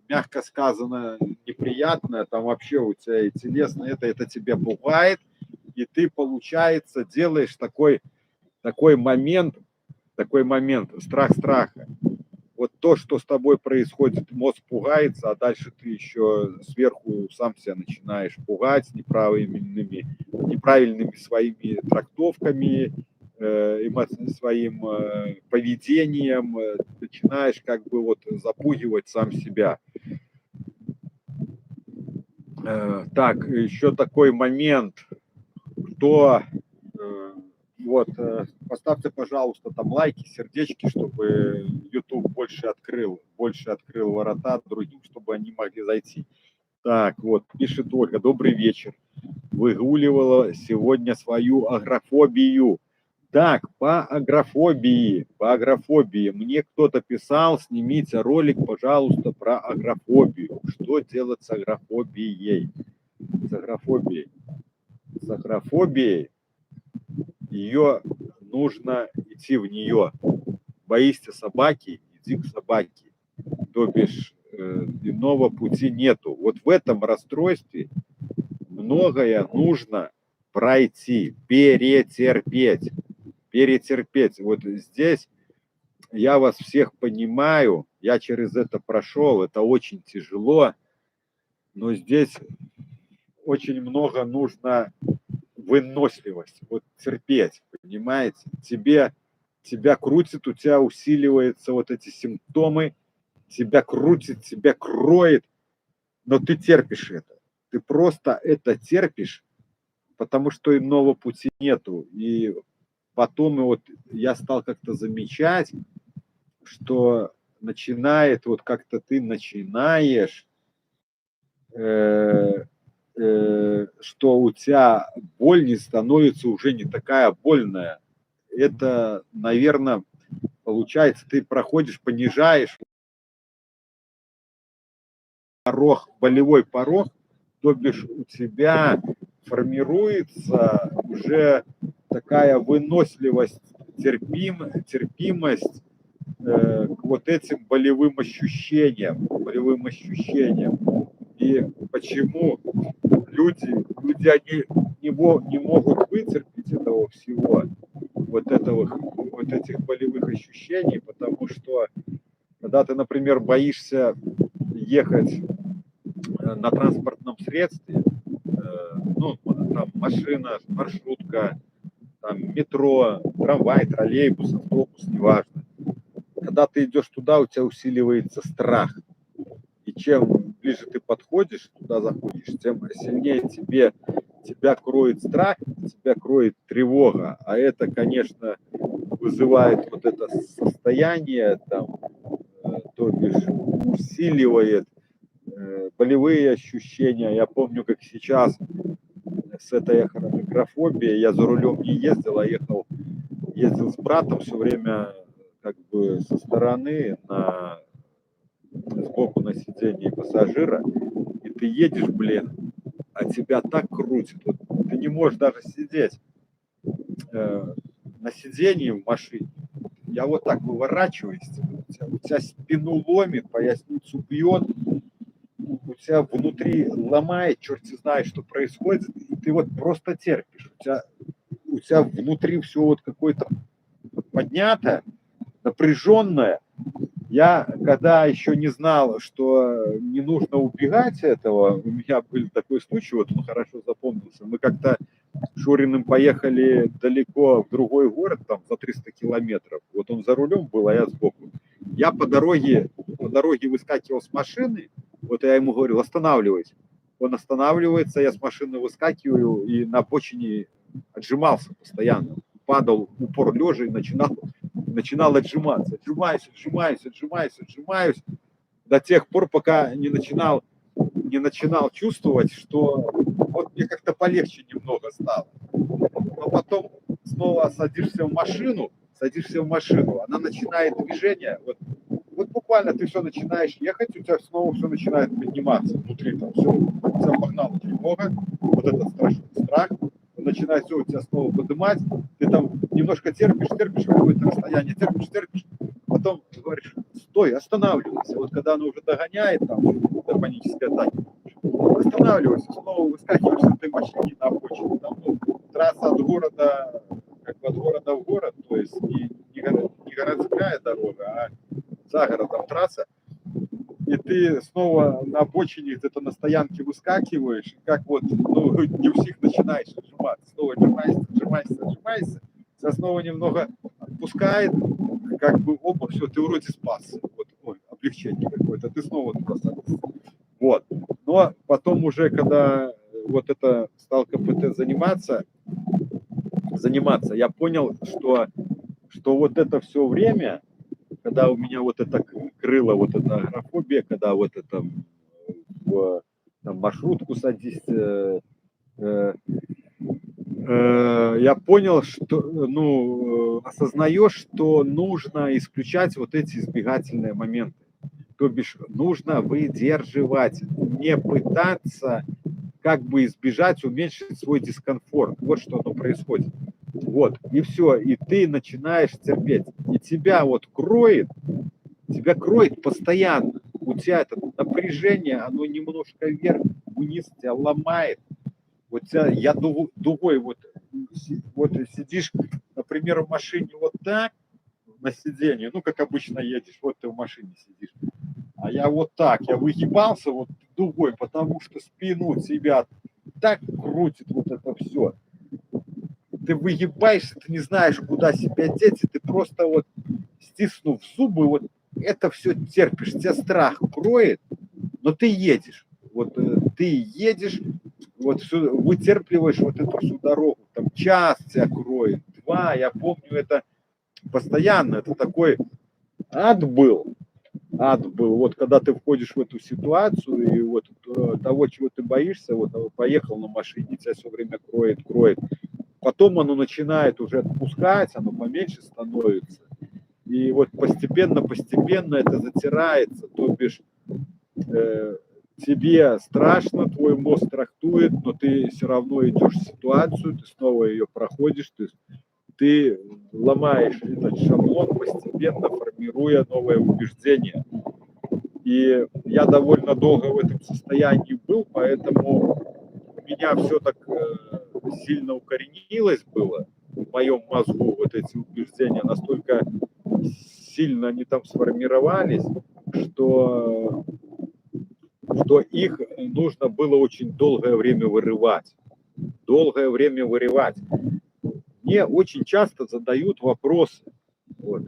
мягко сказано, неприятное. Там вообще у тебя и телесно это тебя пугает. И ты, получается, делаешь такой момент, страх страха. Вот то, что с тобой происходит, мозг пугается, а дальше ты еще сверху сам себя начинаешь пугать неправильными своими трактовками, своим поведением, начинаешь как бы вот запугивать сам себя. Так, еще такой момент, кто поставьте, пожалуйста, там лайки, сердечки, чтобы YouTube больше открыл ворота другим, чтобы они могли зайти. Так, вот, пишет Ольга, добрый вечер. Выгуливала сегодня свою агрофобию. Так, по агрофобии. Мне кто-то писал, снимите ролик, пожалуйста, про агрофобию. Что делать с агрофобией? С агрофобией ее нужно идти в нее. Боишься собаки, иди к собаке. То бишь иного пути нету. Вот в этом расстройстве многое нужно пройти, перетерпеть. Вот здесь я вас всех понимаю, я через это прошел, это очень тяжело, но здесь очень много нужно выносливость, вот терпеть, понимаете? Тебя крутит, у тебя усиливаются вот эти симптомы, тебя крутит, тебя кроет, но ты терпишь это. Ты просто это терпишь, потому что иного пути нету. И потом вот я стал как-то замечать, что вот как-то ты начинаешь, что у тебя боль не становится уже не такая больная. Это, наверное, получается, ты проходишь, понижаешь болевой порог, то бишь у тебя формируется уже такая выносливость, терпимость к вот этим болевым ощущениям. И почему люди они не могут вытерпеть этого всего, вот этих болевых ощущений, потому что когда ты, например, боишься ехать на транспортном средстве, там машина, маршрутка, там метро, трамвай, троллейбус, автобус, неважно. Когда ты идешь туда, у тебя усиливается страх. И чем ближе ты подходишь, туда заходишь, тем сильнее тебя кроет страх, тебя кроет тревога. А это, конечно, вызывает вот это состояние, то бишь усиливает болевые ощущения. Я помню, как сейчас с этой агрофобией я за рулем не ездил, а ездил с братом все время как бы со стороны сбоку на сиденье пассажира, и ты едешь, а тебя так крутит, вот, ты не можешь даже сидеть на сиденье в машине. Я вот так выворачиваюсь, у тебя спину ломит, поясницу бьет, у тебя внутри ломает, черт знает, что происходит, и ты вот просто терпишь. У тебя внутри все вот какое-то поднято, напряженное. Я, когда еще не знал, что не нужно убегать этого, у меня был такой случай, вот он хорошо запомнился. Мы как-то с Шуриным поехали далеко в другой город, там за 300 километров. Вот он за рулем был, а я сбоку. Я по дороге выскакивал с машины, вот я ему говорил, останавливайся. Он останавливается, я с машины выскакиваю и на обочине отжимался постоянно. Падал в упор лежа и начинал отжиматься. Отжимаюсь до тех пор, пока не начинал чувствовать, что вот мне как-то полегче немного стало. Но потом снова садишься в машину, она начинает движение, вот буквально ты все начинаешь ехать, у тебя снова все начинает подниматься внутри, там все, у тебя погнала тревога, вот этот страх, начинает все у тебя снова поднимать, ты там немножко терпишь какое-то расстояние, терпишь, потом говоришь, стой, останавливайся, вот когда оно уже догоняет, там, до панической атаки, останавливайся, снова выскакиваешь с этой машины на обочину, там, трасса от города, как бы от города в город, то есть не городская дорога, а за городом трасса, и ты снова на обочине где-то на стоянке выскакиваешь, и как вот, не у всех начинаешь отжиматься, снова отжимаешься, тебя снова немного отпускает, как бы, опа, все, ты вроде спасся, вот, ой, облегчение какое-то, ты снова просто, вот, но потом уже, когда вот это стал КПТ заниматься, я понял, что вот это все время, когда у меня вот это крыло, вот эта агрофобия, когда вот это в там, маршрутку садись, я понял, что, осознаешь, что нужно исключать вот эти избегательные моменты. То бишь нужно выдерживать, не пытаться как бы избежать, уменьшить свой дискомфорт. Вот что оно происходит. Вот, и все, и ты начинаешь терпеть. И тебя кроет постоянно. У тебя это напряжение, оно немножко вверх, вниз тебя ломает. Вот тебя, я дугой вот сидишь, например, в машине вот так, на сиденье, как обычно едешь, вот ты в машине сидишь. А я вот так, я выгибался вот дугой, потому что спину тебя так крутит вот это все. Ты выгибаешься, ты не знаешь, куда себя деть, и ты просто вот, стиснув зубы, вот это все терпишь, тебя страх кроет, но ты едешь. Вот ты едешь, вот все, вытерпливаешь вот эту всю дорогу, там час тебя кроет, 2, я помню это постоянно, это такой ад был, вот когда ты входишь в эту ситуацию, и вот того, чего ты боишься, вот поехал на машине, тебя все время кроет, потом оно начинает уже отпускать, оно поменьше становится, и вот постепенно это затирается, то бишь тебе страшно, твой мозг трактует, но ты все равно идешь в ситуацию, ты снова ее проходишь, ты ломаешь этот шаблон, постепенно формируя новое убеждение. И я довольно долго в этом состоянии был, поэтому у меня все так сильно укоренилось было в моем мозгу, вот эти убеждения настолько сильно они там сформировались, что их нужно было очень долгое время вырывать. Мне очень часто задают вопросы. Вот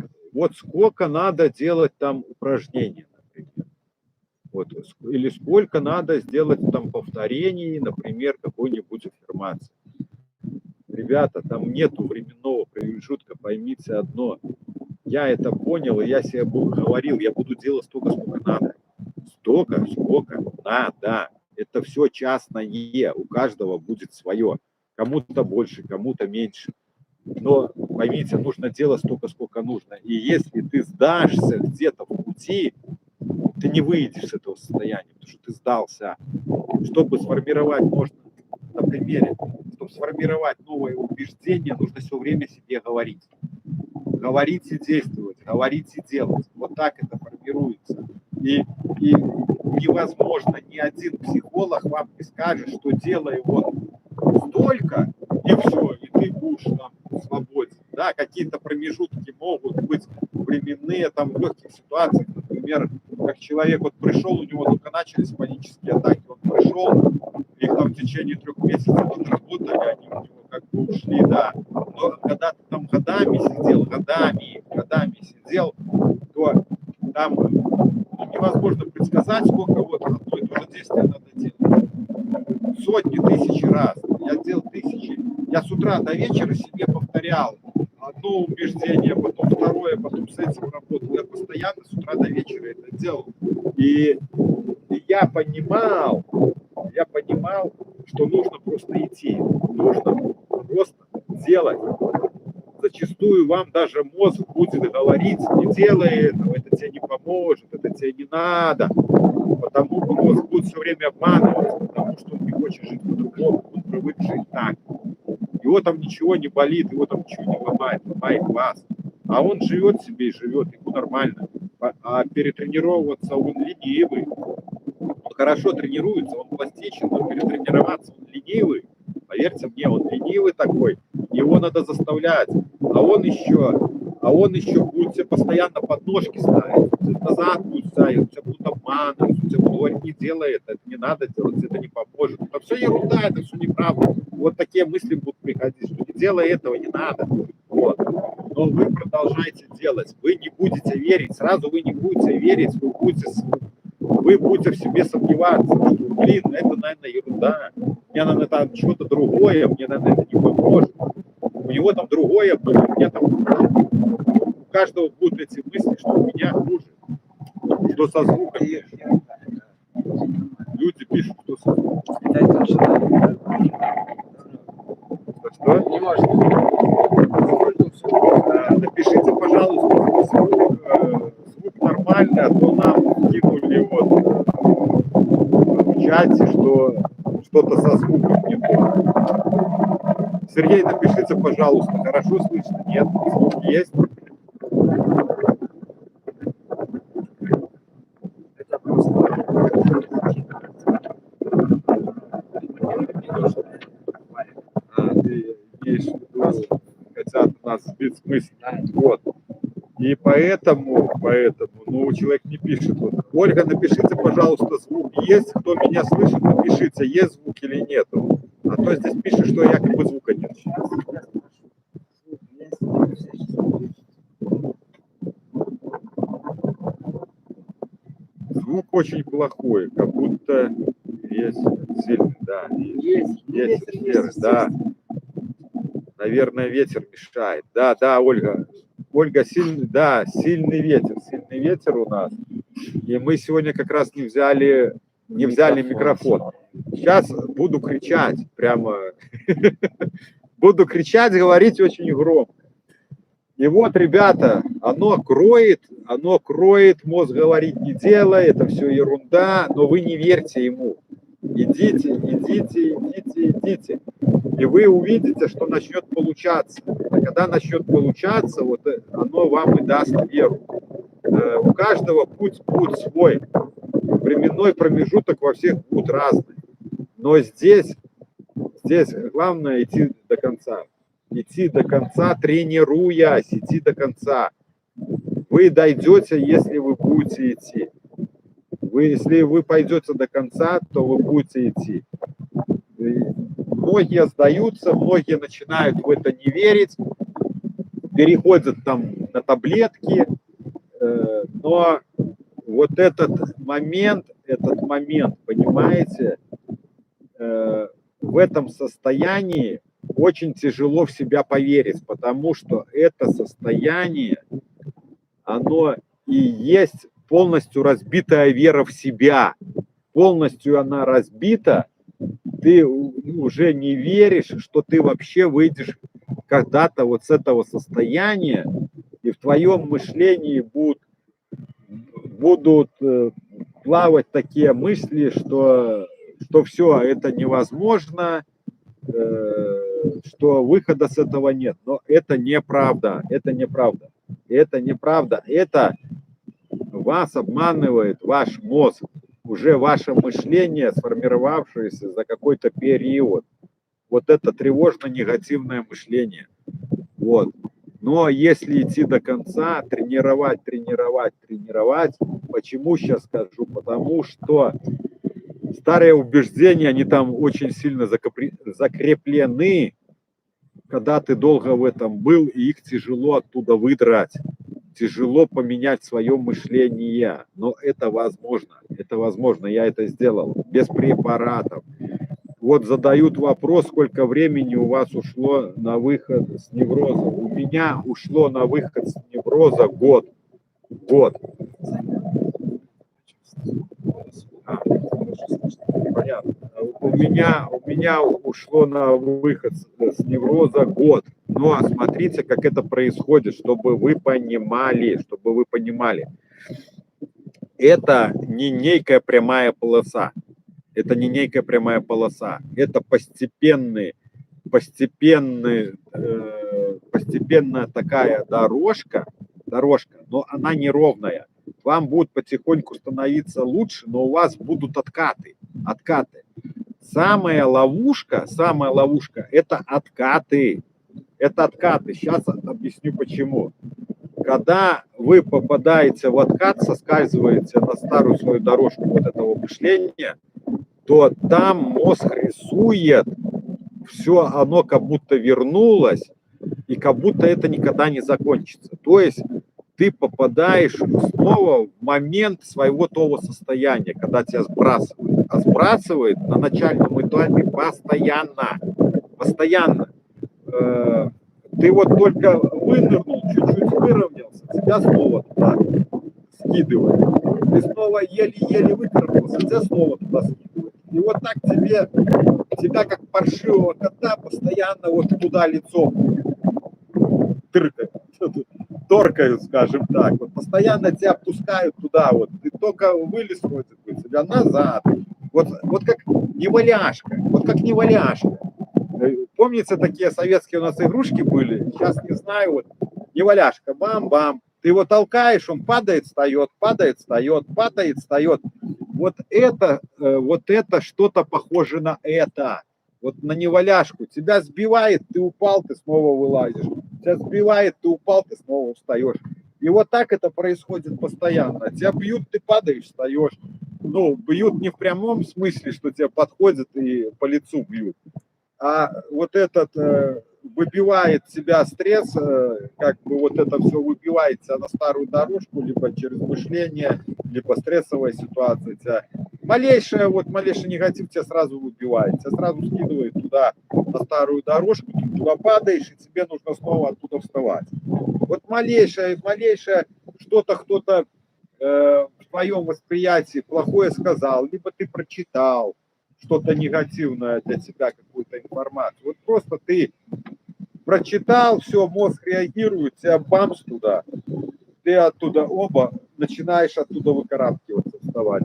сколько надо делать там упражнений, например. Или сколько надо сделать там повторений, например, какой-нибудь аффирмации. Ребята, там нету временного промежутка, поймите одно. Я это понял, и я себе говорил, я буду делать столько, сколько надо. Столько, сколько надо. Это все частное, у каждого будет свое. Кому-то больше, кому-то меньше. Но поймите, нужно делать столько, сколько нужно. И если ты сдашься где-то в пути, ты не выйдешь с этого состояния, потому что ты сдался. Чтобы сформировать, можно на примере, чтобы сформировать новое убеждение, нужно все время себе говорить. говорить и действовать, говорить и делать. Вот так это формируется. И невозможно, ни один психолог вам не скажет, что делай вот столько, и все, и ты будешь там свободен. Да, какие-то промежутки могут быть временные, там, в легких ситуациях, например, как человек вот пришел, у него только начались панические атаки, он пришел, их там в течение 3 месяцев отработали, они у него как бы ушли, да. Но когда ты там годами сидел, то там невозможно предсказать, сколько вот одно и то же действие надо делать. Сотни, тысячи раз. Я делал тысячи. Я с утра до вечера себе повторял одно убеждение, потом второе, потом с этим работал. Я постоянно с утра до вечера это делал. И я понимал, что нужно просто идти. Нужно просто делать. Зачастую вам даже мозг будет говорить: не делай этого, это тебе не поможет, это тебе не надо. Потому что мозг будет все время обманывать, потому что он не хочет жить по-другому, он привык жить так. Его там ничего не болит, его там ничего не ломает вас. А он живет себе и живет, ему нормально. А перетренировываться он ленивый. Он хорошо тренируется, он пластичен, но перетренироваться он ленивый. Поверьте мне, он ленивый такой. Его надо заставлять. А он еще будет тебе постоянно подножки ставить. Назад будет ставить, тебя будут обманывать, тебя будут говорить: не делай это не надо делать, это не поможет. Это все ерунда, это все неправда. Вот такие мысли будут приходить, что не делай этого, не надо. Вот. Но вы продолжаете делать. Вы не будете верить. Сразу вы не будете верить, вы будете в себе сомневаться, что, блин, это, наверное, ерунда. Мне, наверное, там что-то другое, мне, наверное, это не поможет. У него там другое, у меня там... У каждого будут эти мысли, что у меня хуже. Что со звуком. Люди пишут, что со звуком. Что? Не может. Напишите, пожалуйста, звук нормальный, а то нам кинули вот в чате, что что-то со звуком не то. Сергей, напишите, пожалуйста, хорошо слышно? Нет? Звук есть? Это просто. Ты имеешь в виду, хотят нас сбить с мысли. Вот. И поэтому, ну, человек не пишет. Вот. Ольга, напишите, пожалуйста, звук есть. Кто меня слышит, напишите, есть звук или нет. А то здесь пишет, что якобы звука нет. Звук очень плохой, как будто есть сильный, да. Есть ветер, да. Наверное, ветер мешает. Да, Ольга. Ольга, сильный ветер у нас. И мы сегодня как раз не взяли микрофон. Сейчас буду кричать, прямо буду кричать, говорить очень громко. И вот, ребята, оно кроет, мозг говорит: не делай, это все ерунда, но вы не верьте ему. Идите. И вы увидите, что начнет получаться. А когда начнет получаться, вот оно вам и даст веру. У каждого путь свой. Временной промежуток во всех будет разный. Но здесь главное идти до конца. Тренируясь, идти до конца. Вы дойдете, если вы будете идти. Если вы пойдете до конца, то вы будете идти. Многие сдаются, многие начинают в это не верить, переходят там на таблетки, но вот этот момент, понимаете, в этом состоянии очень тяжело в себя поверить, потому что это состояние, оно и есть полностью разбитая вера в себя. Полностью она разбита, ты уже не веришь, что ты вообще выйдешь когда-то вот с этого состояния, и в твоем мышлении будут плавать такие мысли, что все, это невозможно, что выхода с этого нет. Но это неправда, это неправда. Это неправда. Это вас обманывает ваш мозг, уже ваше мышление, сформировавшееся за какой-то период. Вот это тревожно-негативное мышление. Вот. Но если идти до конца, тренировать, тренировать, тренировать, почему сейчас скажу? Потому что старые убеждения, они там очень сильно закреплены, когда ты долго в этом был, и их тяжело оттуда выдрать. Тяжело поменять свое мышление, но это возможно, я это сделал, без препаратов. Вот задают вопрос, сколько времени у вас ушло на выход с невроза. У меня ушло на выход с невроза год. Понятно. У меня ушло на выход с невроза год. Но смотрите, как это происходит, чтобы вы понимали. Это не некая прямая полоса. Это постепенная такая дорожка, но она неровная. Вам будет потихоньку становиться лучше, но у вас будут откаты. Самая ловушка – это откаты. Сейчас объясню почему. Когда вы попадаете в откат, соскальзываете на старую свою дорожку вот этого мышления, то там мозг рисует, все оно как будто вернулось, и как будто это никогда не закончится. То есть ты попадаешь снова в момент своего того состояния, когда тебя сбрасывает. А сбрасывает на начальном этапе постоянно. Ты вот только вынырнул, чуть-чуть выровнялся, тебя снова туда скидывает. Ты снова еле-еле выкарабкался, тебя снова туда скидывает. И вот так тебя как паршивого кота постоянно вот туда лицом торкают, скажем так. Вот постоянно тебя опускают туда, вот. Ты только вылез вроде бы, тебя назад. Вот как неваляшка. Помните, такие советские у нас игрушки были? Сейчас не знаю, вот неваляшка, бам-бам. Ты его толкаешь, он падает, встает. Вот это что-то похоже на это. Вот на неваляшку. Тебя сбивает, ты упал, ты снова вылазишь. Тебя сбивает, ты упал, ты снова встаешь. И вот так это происходит постоянно. Тебя бьют, ты падаешь, встаешь. Ну, бьют не в прямом смысле, что тебя подходят и по лицу бьют. А вот этот выбивает себя стресс, как бы вот это все выбивает тебя на старую дорожку, либо через мышление, либо стрессовая ситуация. Тебя малейший негатив тебя сразу выбивает, тебя сразу скидывает туда, на старую дорожку, ты туда падаешь, и тебе нужно снова оттуда вставать. Вот малейшее что-то кто-то в твоем восприятии плохое сказал, либо ты прочитал что-то негативное для тебя, какую-то информацию. Вот просто ты прочитал, все, мозг реагирует, тебя бамс туда, ты оттуда начинаешь оттуда выкарабкиваться, вставать.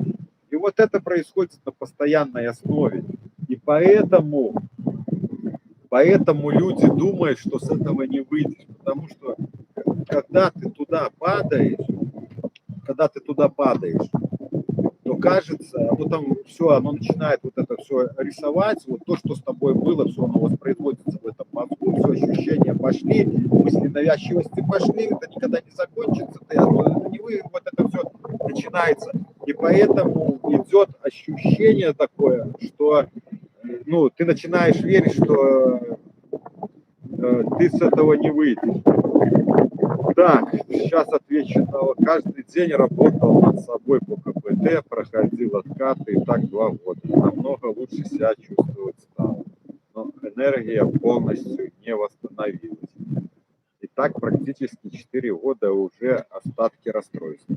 И вот это происходит на постоянной основе. И поэтому люди думают, что с этого не выйдешь. Потому что когда ты туда падаешь, то кажется, вот там все, оно начинает вот это все рисовать, вот то, что с тобой было, все оно воспроизводится в этом мозгу, все ощущения пошли, мысли навязчивости пошли, это никогда не закончится, вот это все начинается. И поэтому идет ощущение такое, что ты начинаешь верить, что ты с этого не выйдешь. Так, сейчас отвечу. Каждый день работал над собой по КПТ, проходил откаты, и так 2 года. Намного лучше себя чувствовать стал. Но энергия полностью не восстановилась. И так практически 4 года уже остатки расстройства.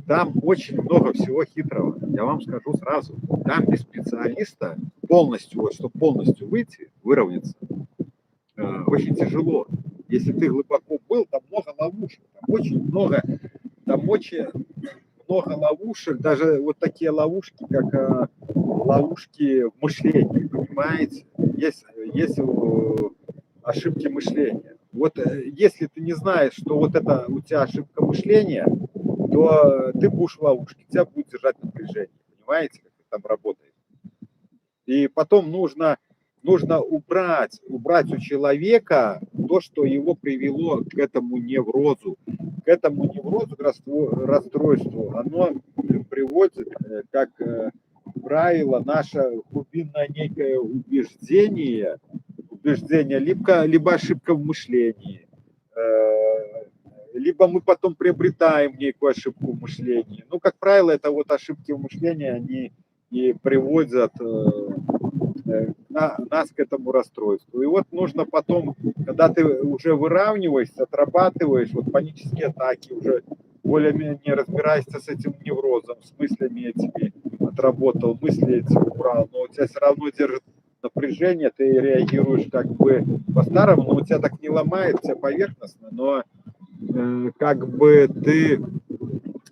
Там очень много всего хитрого. Я вам скажу сразу. Там без специалиста полностью, вот, чтобы полностью выйти, выровняться, очень тяжело. Если ты глубоко был, там много ловушек, там очень много ловушек, даже вот такие ловушки, как ловушки мышления, понимаете? понимаете? Есть ошибки мышления. Вот если ты не знаешь, что вот это у тебя ошибка мышления, то ты будешь в ловушке, тебя будет держать напряжение. Понимаете, как это там работает? И потом нужно убрать у человека то, что его привело к этому неврозу. К этому неврозу, к расстройству, оно приводит, как правило, наше глубинное некое убеждение, либо ошибка в мышлении, либо мы потом приобретаем некую ошибку в мышлении. Ну, как правило, это вот ошибки в мышлении, они и приводят нас к этому расстройству. И вот нужно потом, когда ты уже выравниваешься, отрабатываешь вот панические атаки, уже более-менее разбираешься с этим неврозом, с мыслями этими отработал, мысли эти убрал, но у тебя все равно держит напряжение, ты реагируешь как бы по-старому, но у тебя так не ломает, у тебя поверхностно, но как бы ты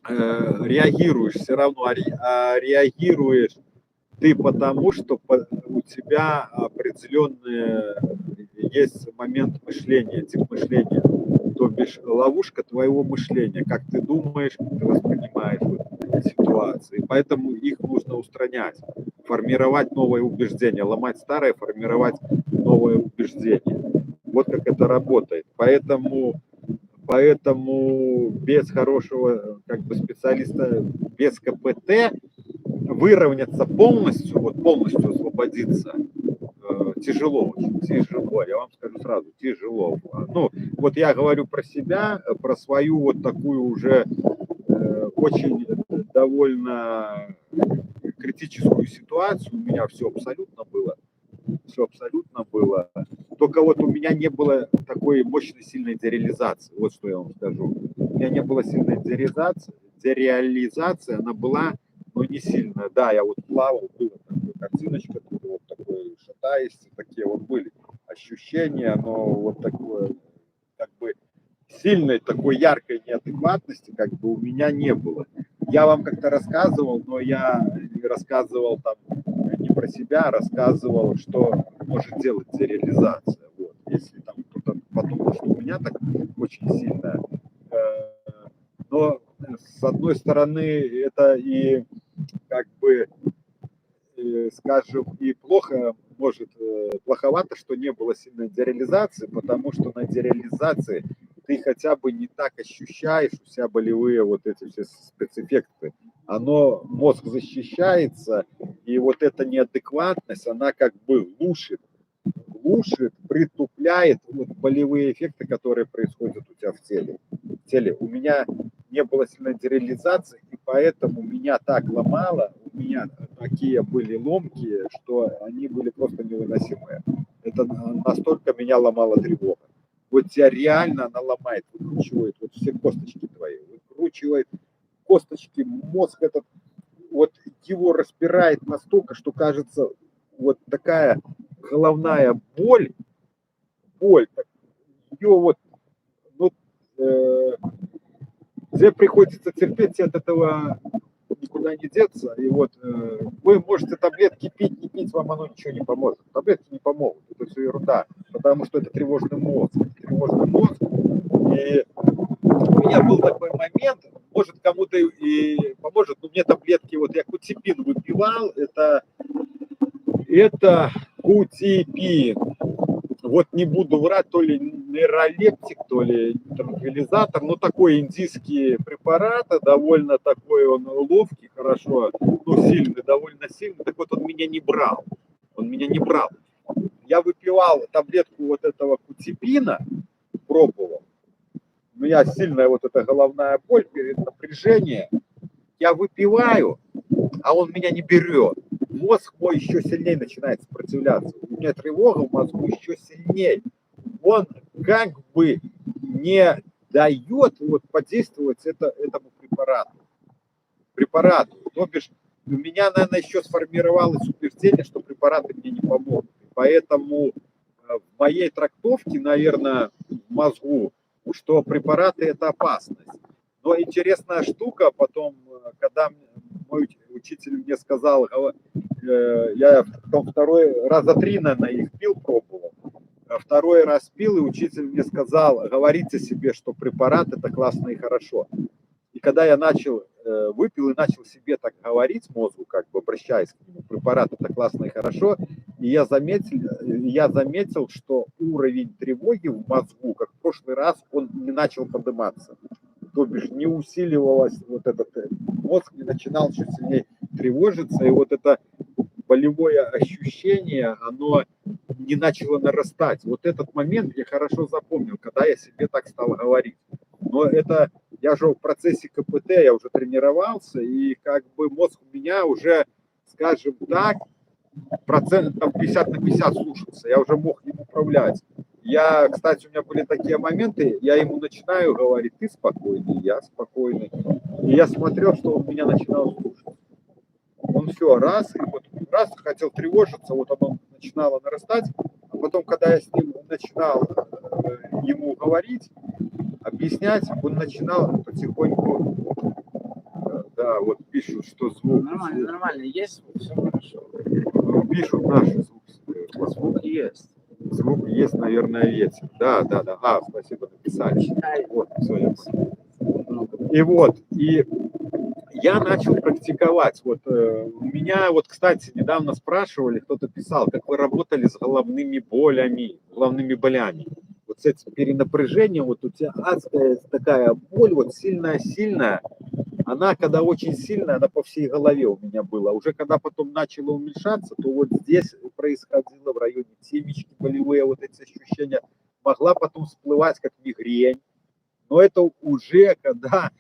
реагируешь все равно, реагируешь ты потому, что у тебя определенный есть момент мышления, тип мышления, то бишь ловушка твоего мышления, как ты думаешь, как ты воспринимаешь вот ситуации. Поэтому их нужно устранять, формировать новые убеждения, ломать старое, формировать новое убеждение. Вот как это работает. Поэтому без хорошего как бы специалиста, без КПТ выровняться полностью, вот полностью освободиться, тяжело, очень тяжело, я вам скажу сразу, тяжело. Ну, вот я говорю про себя, про свою вот такую уже очень довольно критическую ситуацию, у меня все абсолютно было, только вот у меня не было такой мощной, сильной дереализации, вот что я вам скажу. У меня не было сильной дереализации, она была, но не сильно. Да, я вот плавал, была такая картиночка, вот такой шатаясь, такие вот были ощущения, но вот такое, как бы сильной такой яркой неадекватности как бы у меня не было. Я вам как-то рассказывал, но я рассказывал там не про себя, а рассказывал, что может делать дереализация. Вот. Если там кто-то подумал, что у меня так очень сильно, но с одной стороны это и как бы, скажем, и плохо, может, плоховато, что не было сильной дереализации, потому что на дереализации ты хотя бы не так ощущаешь у себя болевые вот эти все спецэффекты. Мозг защищается, и вот эта неадекватность, она как бы глушит, притупляет вот болевые эффекты, которые происходят у тебя в теле. У меня не было сильной дереализации, и поэтому меня так ломало, у меня такие были ломки, что они были просто невыносимые. Это настолько меня ломала тревога. Вот тебя реально она ломает, выкручивает вот все косточки твои, выкручивает косточки, мозг этот, вот его распирает настолько, что кажется вот такая головная боль, ее вот, ну, тебе приходится терпеть, тебе от этого никуда не деться. И вот вы можете таблетки пить, не пить, вам оно ничего не поможет. Таблетки не помогут, это все ерунда, потому что это тревожный мозг. И у меня был такой момент, может кому-то и поможет, но мне таблетки, вот я кутипин выпивал, это кутипин. Вот не буду врать, то ли нейролептик, то ли транквилизатор, но такой индийский препарат, довольно такой он ловкий, хорошо, ну сильный, довольно сильный, так вот он меня не брал. Я выпивал таблетку вот этого кутипина, пробовал, у меня сильная вот эта головная боль, перед напряжением, я выпиваю, а он меня не берет. Мозг мой еще сильнее начинает сопротивляться. У меня тревога в мозгу еще сильнее. Он как бы не дает вот подействовать этому препарату. То бишь, у меня, наверное, еще сформировалось убеждение, что препараты мне не помогут. Поэтому в моей трактовке, наверное, в мозгу, что препараты – это опасность. Но интересная штука, потом, когда мой учитель мне сказал, я потом второй раза 3, наверное, их пил, пробовал. А второй раз пил, и учитель мне сказал, говорите себе, что препарат это классно и хорошо. И когда я выпил и начал себе так говорить мозгу, как бы обращаясь к нему, препарат это классно и хорошо, и я заметил, что уровень тревоги в мозгу, как в прошлый раз, он не начал подниматься. То бишь не усиливалось вот этот мозг, не начинал чуть сильнее тревожиться, и вот это болевое ощущение, оно не начало нарастать. Вот этот момент я хорошо запомнил, когда я себе так стал говорить. Но это, я же в процессе КПТ, я уже тренировался, и как бы мозг у меня уже, скажем так, процентов 50 на 50 слушался, я уже мог им управлять. Кстати, у меня были такие моменты, я ему начинаю говорить, ты спокойный, я спокойный. И я смотрел, что он меня начинал слушать. Он все, раз хотел тревожиться, вот оно начинало нарастать, а потом, когда я с ним начинал ему говорить, объяснять, он начинал потихоньку, да, вот пишут, что звук. Нормально, есть звук, все хорошо. Пишут наши звуки. Звук есть. Звук есть, наверное, ветер. Да. Спасибо, написали. Вот, все, я понял. И я начал практиковать. Вот у меня, вот, кстати, недавно спрашивали, кто-то писал, как вы работали с головными болями. Вот с этим перенапряжением, вот у тебя адская такая боль, вот сильная. Она, когда очень сильная, она по всей голове у меня была. Уже когда потом начала уменьшаться, то вот здесь происходило в районе темечки болевые вот эти ощущения. Могла потом всплывать как мигрень. Но это уже когда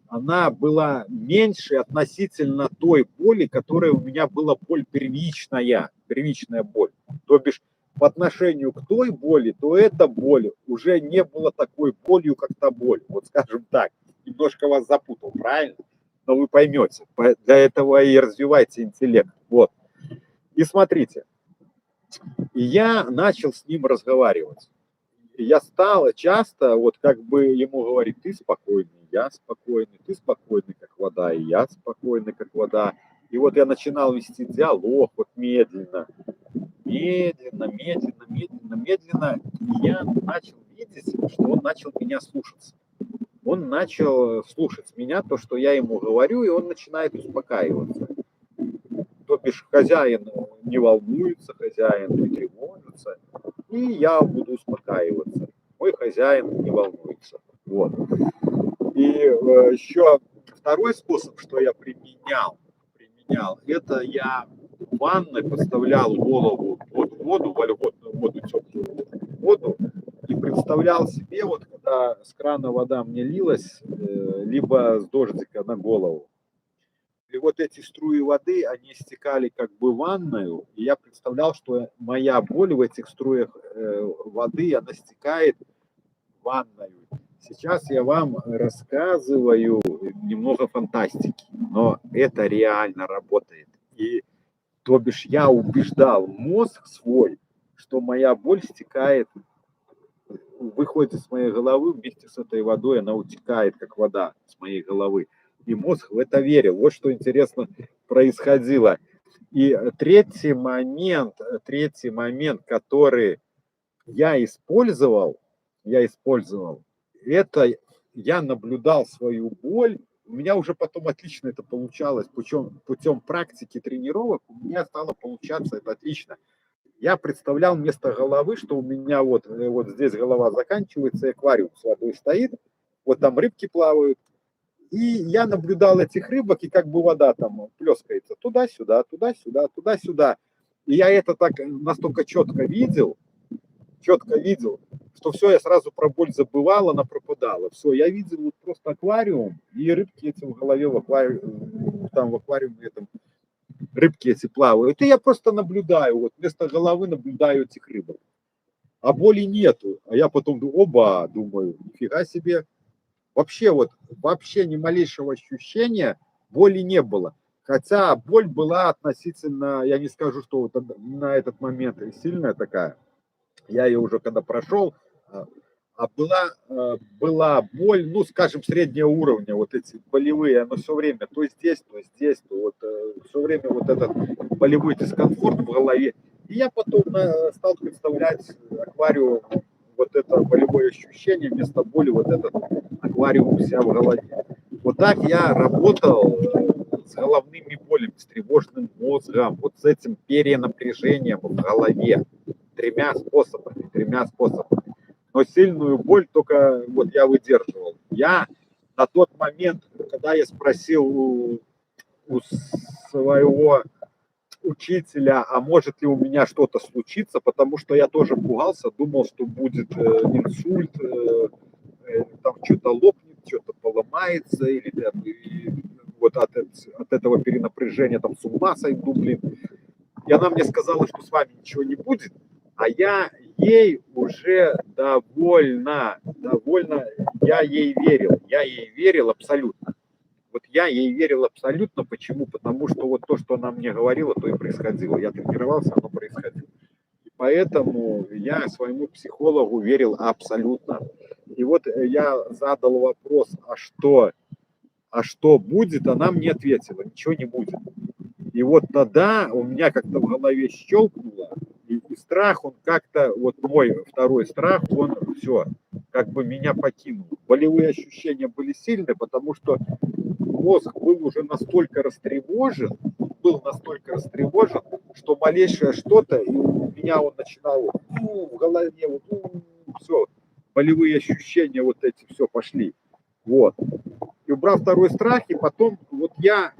она была меньше относительно той боли, которая у меня была боль первичная боль. То бишь по отношению к той боли, то эта боль уже не была такой болью, как та боль. Вот скажем так, немножко вас запутал, правильно? Но вы поймете. Для этого и развивайте интеллект. Вот. И смотрите, я начал с ним разговаривать. Я стал часто вот как бы ему говорить, ты спокойный, я спокойный, ты спокойный, как вода, и я спокойный, как вода. И вот я начинал вести диалог вот медленно. И я начал видеть, что он начал меня слушаться. Он начал слушать меня, то, что я ему говорю, и он начинает успокаиваться. То бишь хозяин не волнуется, хозяин не тревожится, и я буду успокаиваться. Мой хозяин не волнуется. Вот. И еще второй способ, что я применял, это я в ванной подставлял голову под воду, вольготную воду, теплую воду, и представлял себе, вот когда с крана вода мне лилась, либо с дождика на голову. И вот эти струи воды, они стекали как бы в ванную, и я представлял, что моя боль в этих струях воды, она стекает в ванную. Сейчас я вам рассказываю немного фантастики, но это реально работает. И то бишь я убеждал мозг свой, что моя боль стекает, выходит из моей головы вместе с этой водой, она утекает, как вода с моей головы. И мозг в это верил. Вот что интересно происходило. И третий момент, который я использовал, это я наблюдал свою боль. У меня уже потом отлично это получалось. Путем практики тренировок у меня стало получаться это отлично. Я представлял вместо головы, что у меня вот здесь голова заканчивается, аквариум с водой стоит, вот там рыбки плавают. И я наблюдал этих рыбок, и как бы вода там плескается туда-сюда, туда-сюда, туда-сюда. И я это так настолько четко видел, что все, я сразу про боль забывал, она пропадала. Все, я видел вот просто аквариум, и рыбки эти в голове в аквариуме этом рыбки эти плавают. И я просто наблюдаю, вот вместо головы наблюдаю этих рыбок. А боли нету. А я потом думаю, нифига себе. Вообще ни малейшего ощущения боли не было. Хотя боль была относительно, я не скажу, что вот на этот момент сильная такая. Я ее уже когда прошел, А была боль, ну, скажем, среднего уровня, вот эти болевые, оно все время то здесь, то вот все время вот этот болевой дискомфорт в голове. И я потом стал представлять аквариум, вот это болевое ощущение вместо боли, вот этот аквариум у себя в голове. Вот так я работал с головными болями, с тревожным мозгом, вот с этим перенапряжением в голове. Тремя способами. Но сильную боль только вот я выдерживал. Я на тот момент, когда я спросил у своего учителя, а может ли у меня что-то случиться, потому что я тоже пугался, думал, что будет инсульт, там что-то лопнет, что-то поломается, или там, и вот от этого перенапряжения там с ума сойду, блин. И она мне сказала, что с вами ничего не будет, а я ей уже довольно, я ей верил абсолютно. Вот я ей верил абсолютно. Почему? Потому что вот то, что она мне говорила, то и происходило. Я тренировался, оно происходило. И поэтому я своему психологу верил абсолютно. И вот я задал вопрос, а что будет? Она мне ответила, ничего не будет. И вот тогда у меня как-то в голове щелкнуло, и страх, он как-то, вот мой второй страх, он все, как бы меня покинул. Болевые ощущения были сильные, потому что мозг был настолько растревожен, что малейшее что-то, и у меня он начинал в голове, все, болевые ощущения вот эти все пошли. Вот. И убрал второй страх, и потом вот я,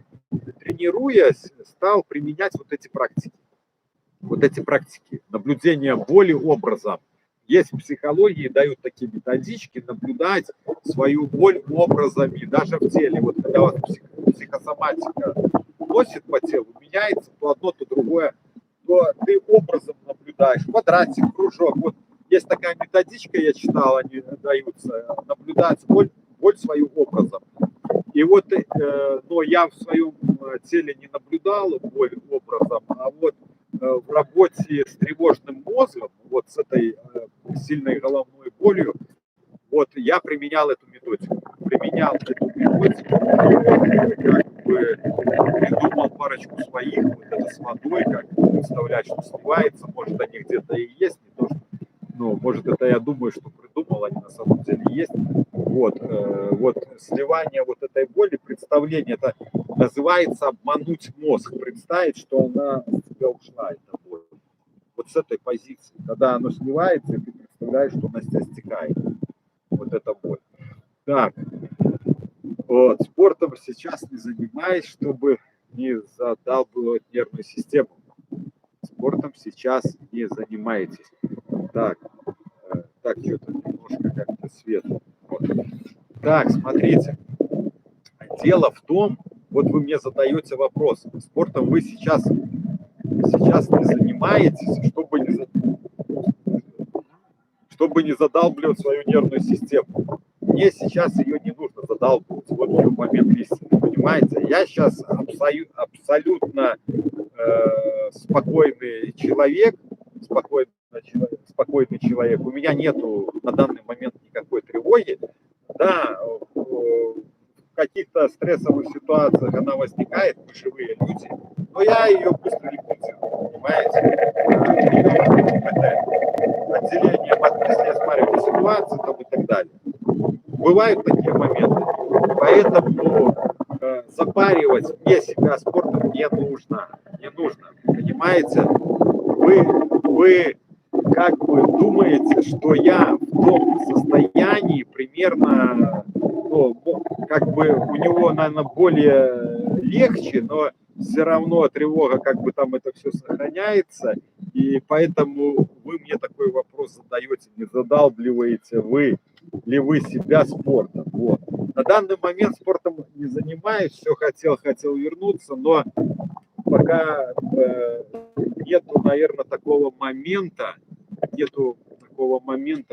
тренируясь, стал применять вот эти практики наблюдения боли образом. Есть в психологии, дают такие методички, наблюдать свою боль образами, даже в теле. Вот когда у вас психосоматика носит по телу, меняется то одно, то другое, то ты образом наблюдаешь. Квадратик, кружок. Вот есть такая методичка, я читал, они даются, наблюдать боль свою образом. И вот, но я в своем теле не наблюдал боль образом, а вот в работе с тревожным мозгом, вот с этой сильной головной болью, вот я применял эту методику, как бы придумал парочку своих, вот это с водой, как представлять, что сливается, может они где-то и есть, не то, что, ну, может это я думаю, что придумал, они на самом деле есть. Вот, вот сливание вот этой боли, представление, это называется обмануть мозг, представить, что она у тебя ушла, эта боль. Вот с этой позиции, когда оно сливается, и ты представляешь, что она с тебя стекает. Вот эта боль. Так, вот, спортом сейчас не занимаюсь, чтобы не задалбывать нервную систему. Спортом сейчас не занимаетесь. Так, так что-то немножко как-то свет. Вот. Так, смотрите. Дело в том, вот вы мне задаете вопрос, спортом вы сейчас не занимаетесь, чтобы не задалбливать свою нервную систему. Мне сейчас ее не нужно задалбливать. Вот ее момент истины, понимаете? Я сейчас абсолютно спокойный человек, спокойный человек. У меня нету на данный момент никакой тревоги. Да, в каких-то стрессовых ситуациях она возникает, мы живые люди, но я ее быстро ликвидирую, понимаете? Это отделение от мысли, оспаривание ситуации там, и так далее. Бывают такие моменты, поэтому запаривать мне себя спортом не нужно, понимаете? Вы как бы думаете, что я в том состоянии примерно, ну, как бы у него, наверное, более легче, но все равно тревога, как бы там это все сохраняется, и поэтому вы мне такой вопрос задаете, не задалбливаете вы себя спортом. Вот. На данный момент спортом не занимаюсь, все хотел вернуться, но пока нету, наверное, такого момента,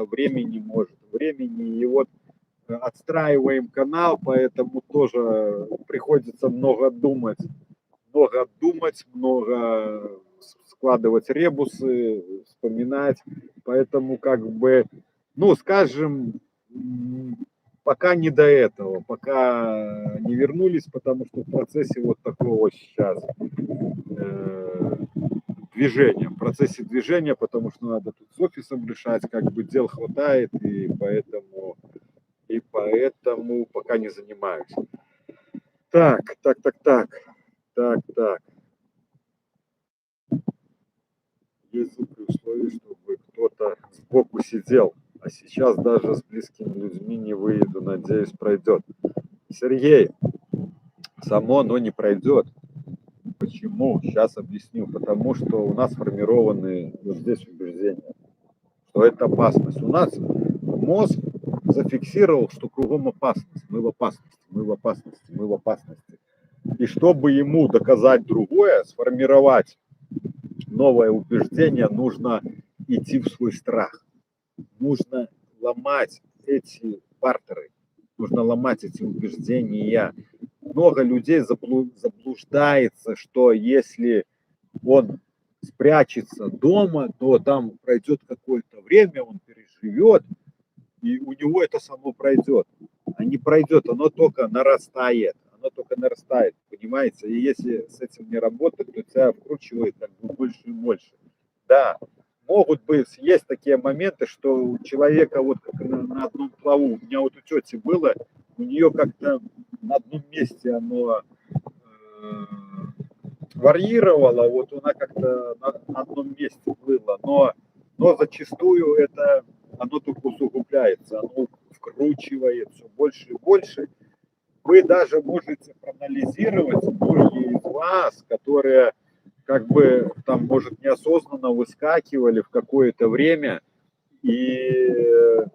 времени, и вот отстраиваем канал, поэтому тоже приходится много складывать ребусы, вспоминать, поэтому как бы ну, скажем, пока не до этого, пока не вернулись, потому что в процессе вот такого сейчас движения, в процессе движения, потому что надо тут с офисом решать, как бы дел хватает, и поэтому пока не занимаюсь. Так. Если при условии, чтобы кто-то сбоку сидел, а сейчас даже с близкими людьми не выйду, надеюсь, пройдет. Сергей, само оно не пройдет. Почему? Сейчас объясню. Потому что у нас сформированы вот здесь убеждения, что это опасность. У нас мозг зафиксировал, что кругом опасность. Мы в опасности. И чтобы ему доказать другое, сформировать новое убеждение, нужно идти в свой страх. Нужно ломать эти бартеры, нужно ломать эти убеждения. Много людей заблуждается, что если он спрячется дома, то там пройдет какое-то время, он переживет, и у него это само пройдет. А не пройдет, оно только нарастает, понимаете? И если с этим не работать, то тебя вкручивает как бы больше и больше. Да, могут быть, есть такие моменты, что у человека вот как на одном плаву, у меня вот у тети было, у нее как-то на одном месте оно варьировало, вот она как-то на одном месте было, но зачастую это оно только усугубляется, оно вкручивает все больше и больше. Вы даже можете проанализировать многие из вас, которые как бы там, может, неосознанно выскакивали в какое-то время, и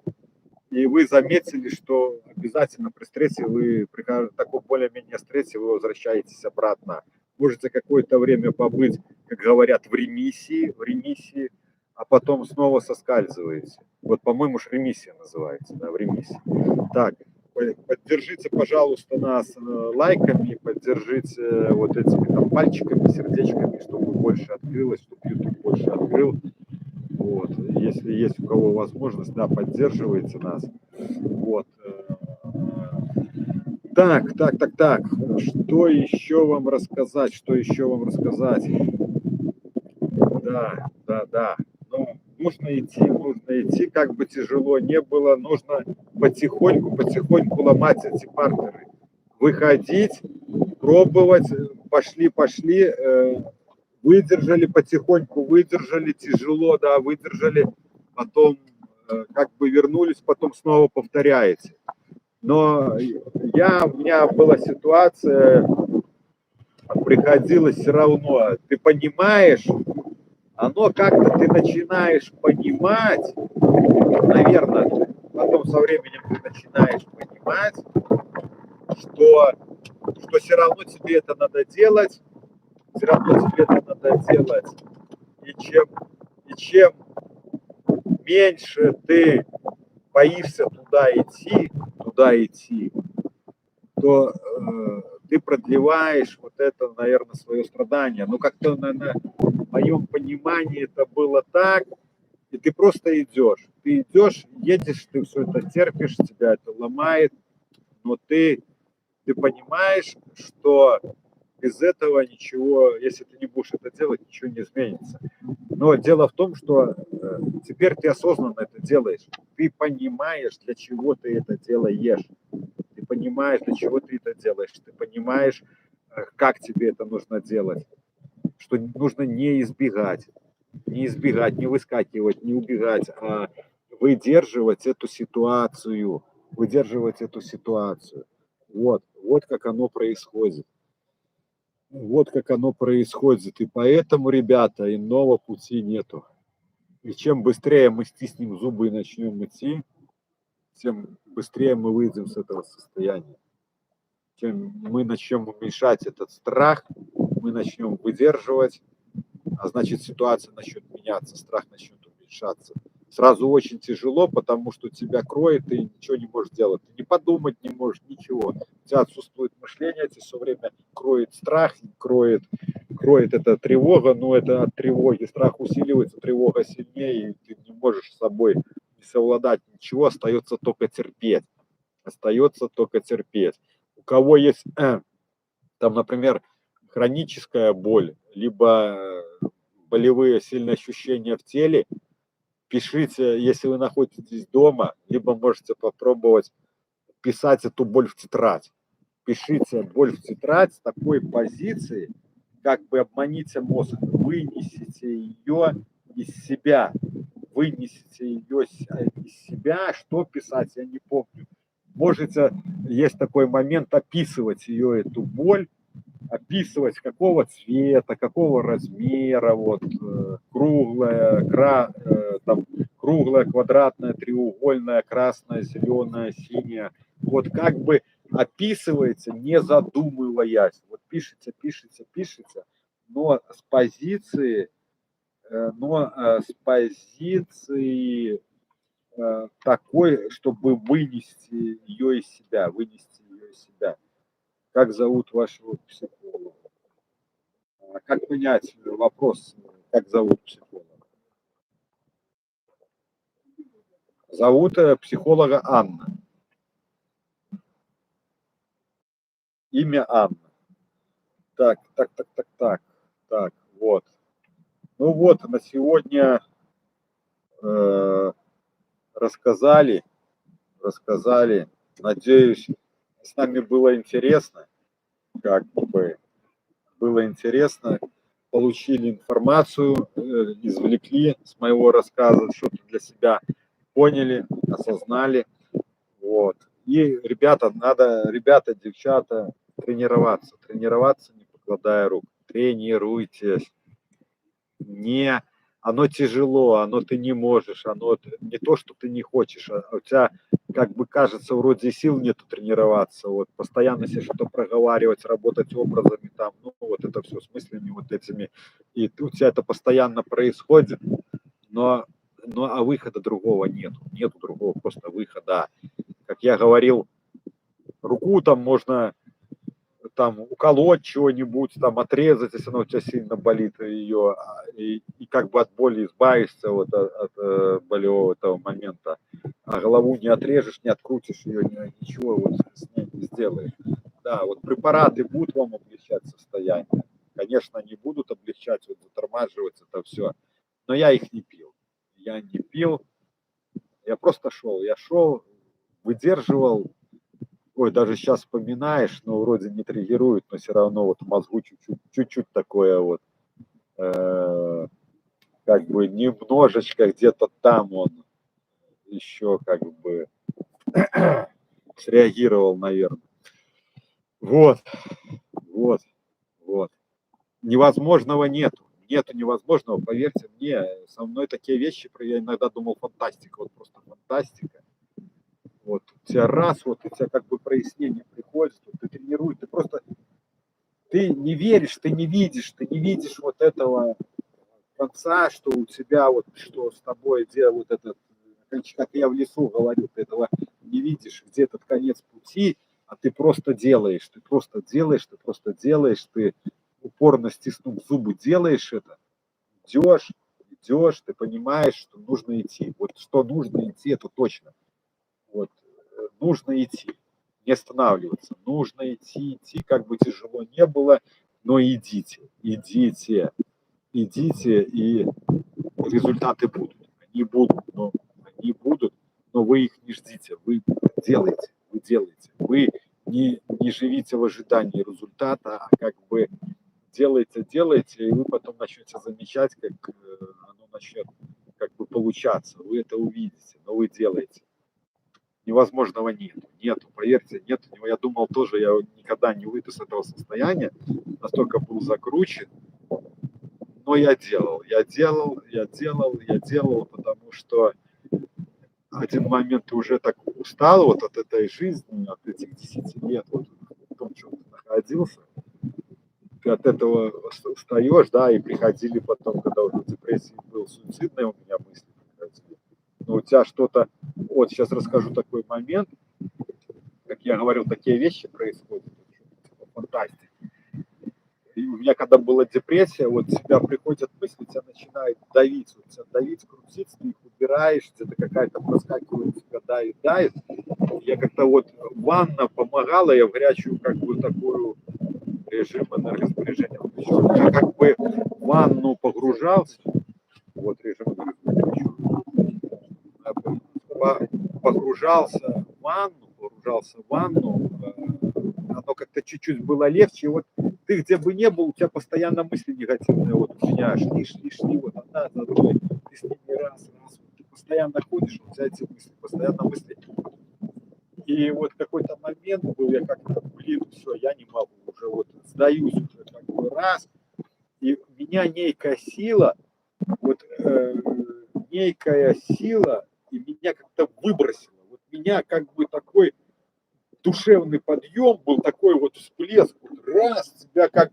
вы заметили, что обязательно при стрессе при таком более-менее стрессе вы возвращаетесь обратно. Можете какое-то время побыть, как говорят, в ремиссии, а потом снова соскальзываете. Вот, по-моему, ремиссия называется, да, в ремиссии. Так, поддержите, пожалуйста, нас лайками, поддержите вот этими там пальчиками, сердечками, чтобы больше открылось, чтобы YouTube больше открыл. Вот. Если есть у кого возможность, да, поддерживайте нас. Вот. Так. Что еще вам рассказать? Да. Ну, нужно идти, как бы тяжело не было, нужно потихоньку ломать эти бартеры. Выходить, пробовать, пошли, потихоньку выдержали, тяжело, да, выдержали, потом как бы вернулись, потом снова повторяете. Но у меня была ситуация, приходилось все равно, ты понимаешь, оно как-то ты начинаешь понимать, наверное, потом со временем ты начинаешь понимать, что все равно тебе это надо делать, и чем меньше ты боишься туда идти, то ты продлеваешь вот это, наверное, свое страдание. Но как-то в моем понимании это было так, и ты просто идешь. Ты идешь, едешь, ты все это терпишь, тебя это ломает, но ты понимаешь, что без этого ничего, если ты не будешь это делать, ничего не изменится. Но дело в том, что теперь ты осознанно это делаешь. Ты понимаешь, для чего ты это делаешь. Ты понимаешь, для чего ты это делаешь. Ты понимаешь, как тебе это нужно делать. Что нужно не избегать, не выскакивать, не убегать, а выдерживать эту ситуацию. Вот как оно происходит. И поэтому, ребята, иного пути нету. И чем быстрее мы стиснем зубы и начнем идти, тем быстрее мы выйдем с этого состояния. Чем мы начнем уменьшать этот страх, мы начнем выдерживать, а значит ситуация начнет меняться, страх начнет уменьшаться. Сразу очень тяжело, потому что тебя кроет, и ничего не можешь делать. Ты не подумать не можешь, ничего. У тебя отсутствует мышление, тебе все время кроет страх, кроет эта тревога, но это от тревоги. Страх усиливается, тревога сильнее, и ты не можешь с собой совладать ничего, остается только терпеть. Остается только терпеть. У кого есть, там, например, хроническая боль, либо болевые сильные ощущения в теле, пишите, если вы находитесь дома, либо можете попробовать писать эту боль в тетрадь. Пишите боль в тетрадь с такой позиции, как бы обманите мозг, вынесите ее из себя, вынесите ее из себя, что писать, я не помню. Можете, есть такой момент, описывать ее, эту боль, описывать, какого цвета, какого размера, вот, там, круглая, квадратная, треугольная, красная, зеленая, синяя. Вот как бы описывается, не задумываясь. Вот пишется, пишется, пишется, но с позиции, с позиции такой, чтобы вынести ее из себя, вынести ее из себя. Как зовут вашего психолога? Как понять вопрос, как зовут психолога? Зовут психолога Анна. Имя Анна. Так, вот. Ну вот, на сегодня рассказали. Надеюсь, с нами было интересно. Как бы было интересно. Получили информацию, извлекли с моего рассказа, что-то для себя поняли, осознали. Вот. И, ребята, девчата, тренироваться, не покладая рук. Тренируйтесь. Оно тяжело, ты не можешь, не то, что ты не хочешь, а у тебя, как бы кажется, вроде сил нету тренироваться, вот, постоянно себе что-то проговаривать, работать образами, там, вот это все с мыслями вот этими, и у тебя это постоянно происходит, но а выхода другого нету другого просто выхода. Как я говорил, руку там можно там уколоть чего-нибудь, там отрезать, если она у тебя сильно болит, ее, и как бы от боли избавишься вот от болевого этого момента. А голову не отрежешь, не открутишь ее, ничего вот с ней не сделаешь. Да, вот препараты будут вам облегчать состояние. Конечно, они будут облегчать, вот затормаживать это все. Но я их не пил. Я просто шел. Выдерживал. Ой, даже сейчас вспоминаешь, но вроде не триггерует, но все равно вот в мозгу чуть-чуть такое вот, как бы немножечко где-то там он еще как бы среагировал, наверное. Вот. Невозможного нету. Нету невозможного, поверьте мне. Со мной такие вещи, я иногда думал, фантастика, вот просто фантастика. Вот у тебя у тебя как бы прояснение приходит, вот ты тренируешь, ты не веришь, ты не видишь вот этого конца, что у тебя вот, что с тобой делают этот, как я в лесу говорю, ты этого не видишь, где этот конец пути, а ты просто делаешь, ты упорно стиснув зубы делаешь это, идешь, ты понимаешь, что нужно идти. Вот что нужно идти, это точно. Вот, нужно идти, не останавливаться, нужно идти, как бы тяжело не было, но идите, и результаты будут. Они будут, но вы их не ждите, вы делаете. Вы не живите в ожидании результата, а как бы делайте, и вы потом начнете замечать, как оно начнет как бы получаться. Вы это увидите, но вы делаете. Невозможного нету, поверьте, нету. Я думал тоже, я никогда не выйду с этого состояния, настолько был закручен, но я делал, потому что один момент ты уже так устал вот от этой жизни, от этих 10 лет, вот в том, чем ты находился, ты от этого устаешь, да, и приходили потом, когда уже в депрессии был, суицидные у меня мысли приходили. Но у тебя что-то, вот сейчас расскажу такой момент, как я говорил, такие вещи происходят, типа фантастики. И меня когда была депрессия, вот тебя приходят мысли, тебя начинает давить, вот тебя давить, крутить, ты их убираешь, где-то какая-то проскакивает, тебя давит. Я как-то вот ванна помогала, я в горячую как бы такую режим энергосбережения включил. Я как бы в ванну погружался, вот режим энергосбережения, погружался в ванну, оно как-то чуть-чуть было легче. И вот ты где бы не был, у тебя постоянно мысли негативные вот у меня шли, вот одна за другой, ты с ними раз, ты постоянно ходишь, у тебя эти мысли, постоянно мысли. И вот какой-то момент был, я как-то, все, я не могу, уже вот сдаюсь уже как бы раз, и меня некая сила, некая сила, и меня как-то выбросила. Вот меня как бы такой душевный подъем был, такой вот всплеск, вот раз, тебя как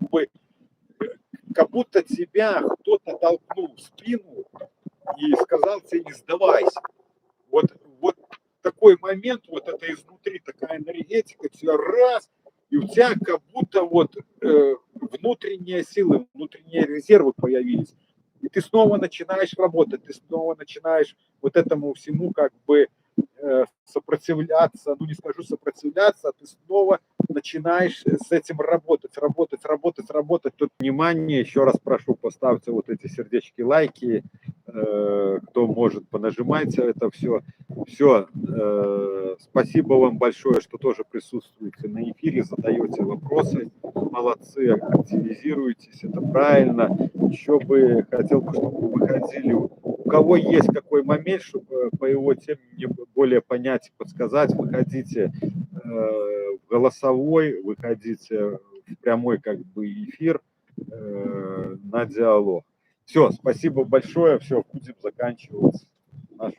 будто тебя кто-то толкнул в спину и сказал тебе не сдавайся. Вот такой момент, вот это изнутри такая энергетика, тебя раз, и у тебя как будто вот внутренние силы, внутренние резервы появились. И ты снова начинаешь работать, ты снова начинаешь вот этому всему как бы сопротивляться, ну не скажу сопротивляться, а ты снова начинаешь с этим работать. Тут внимание, еще раз прошу, поставьте вот эти сердечки, лайки, кто может, понажимайте это все. Все, спасибо вам большое, что тоже присутствуете на эфире, задаете вопросы, молодцы, активизируетесь, это правильно. Еще бы хотел бы, чтобы вы выходили, у кого есть какой момент, чтобы по его теме мне более понять и подсказать, выходите в голосовой, выходите в прямой как бы эфир на диалог. Все, спасибо большое, все, будем заканчивать нашу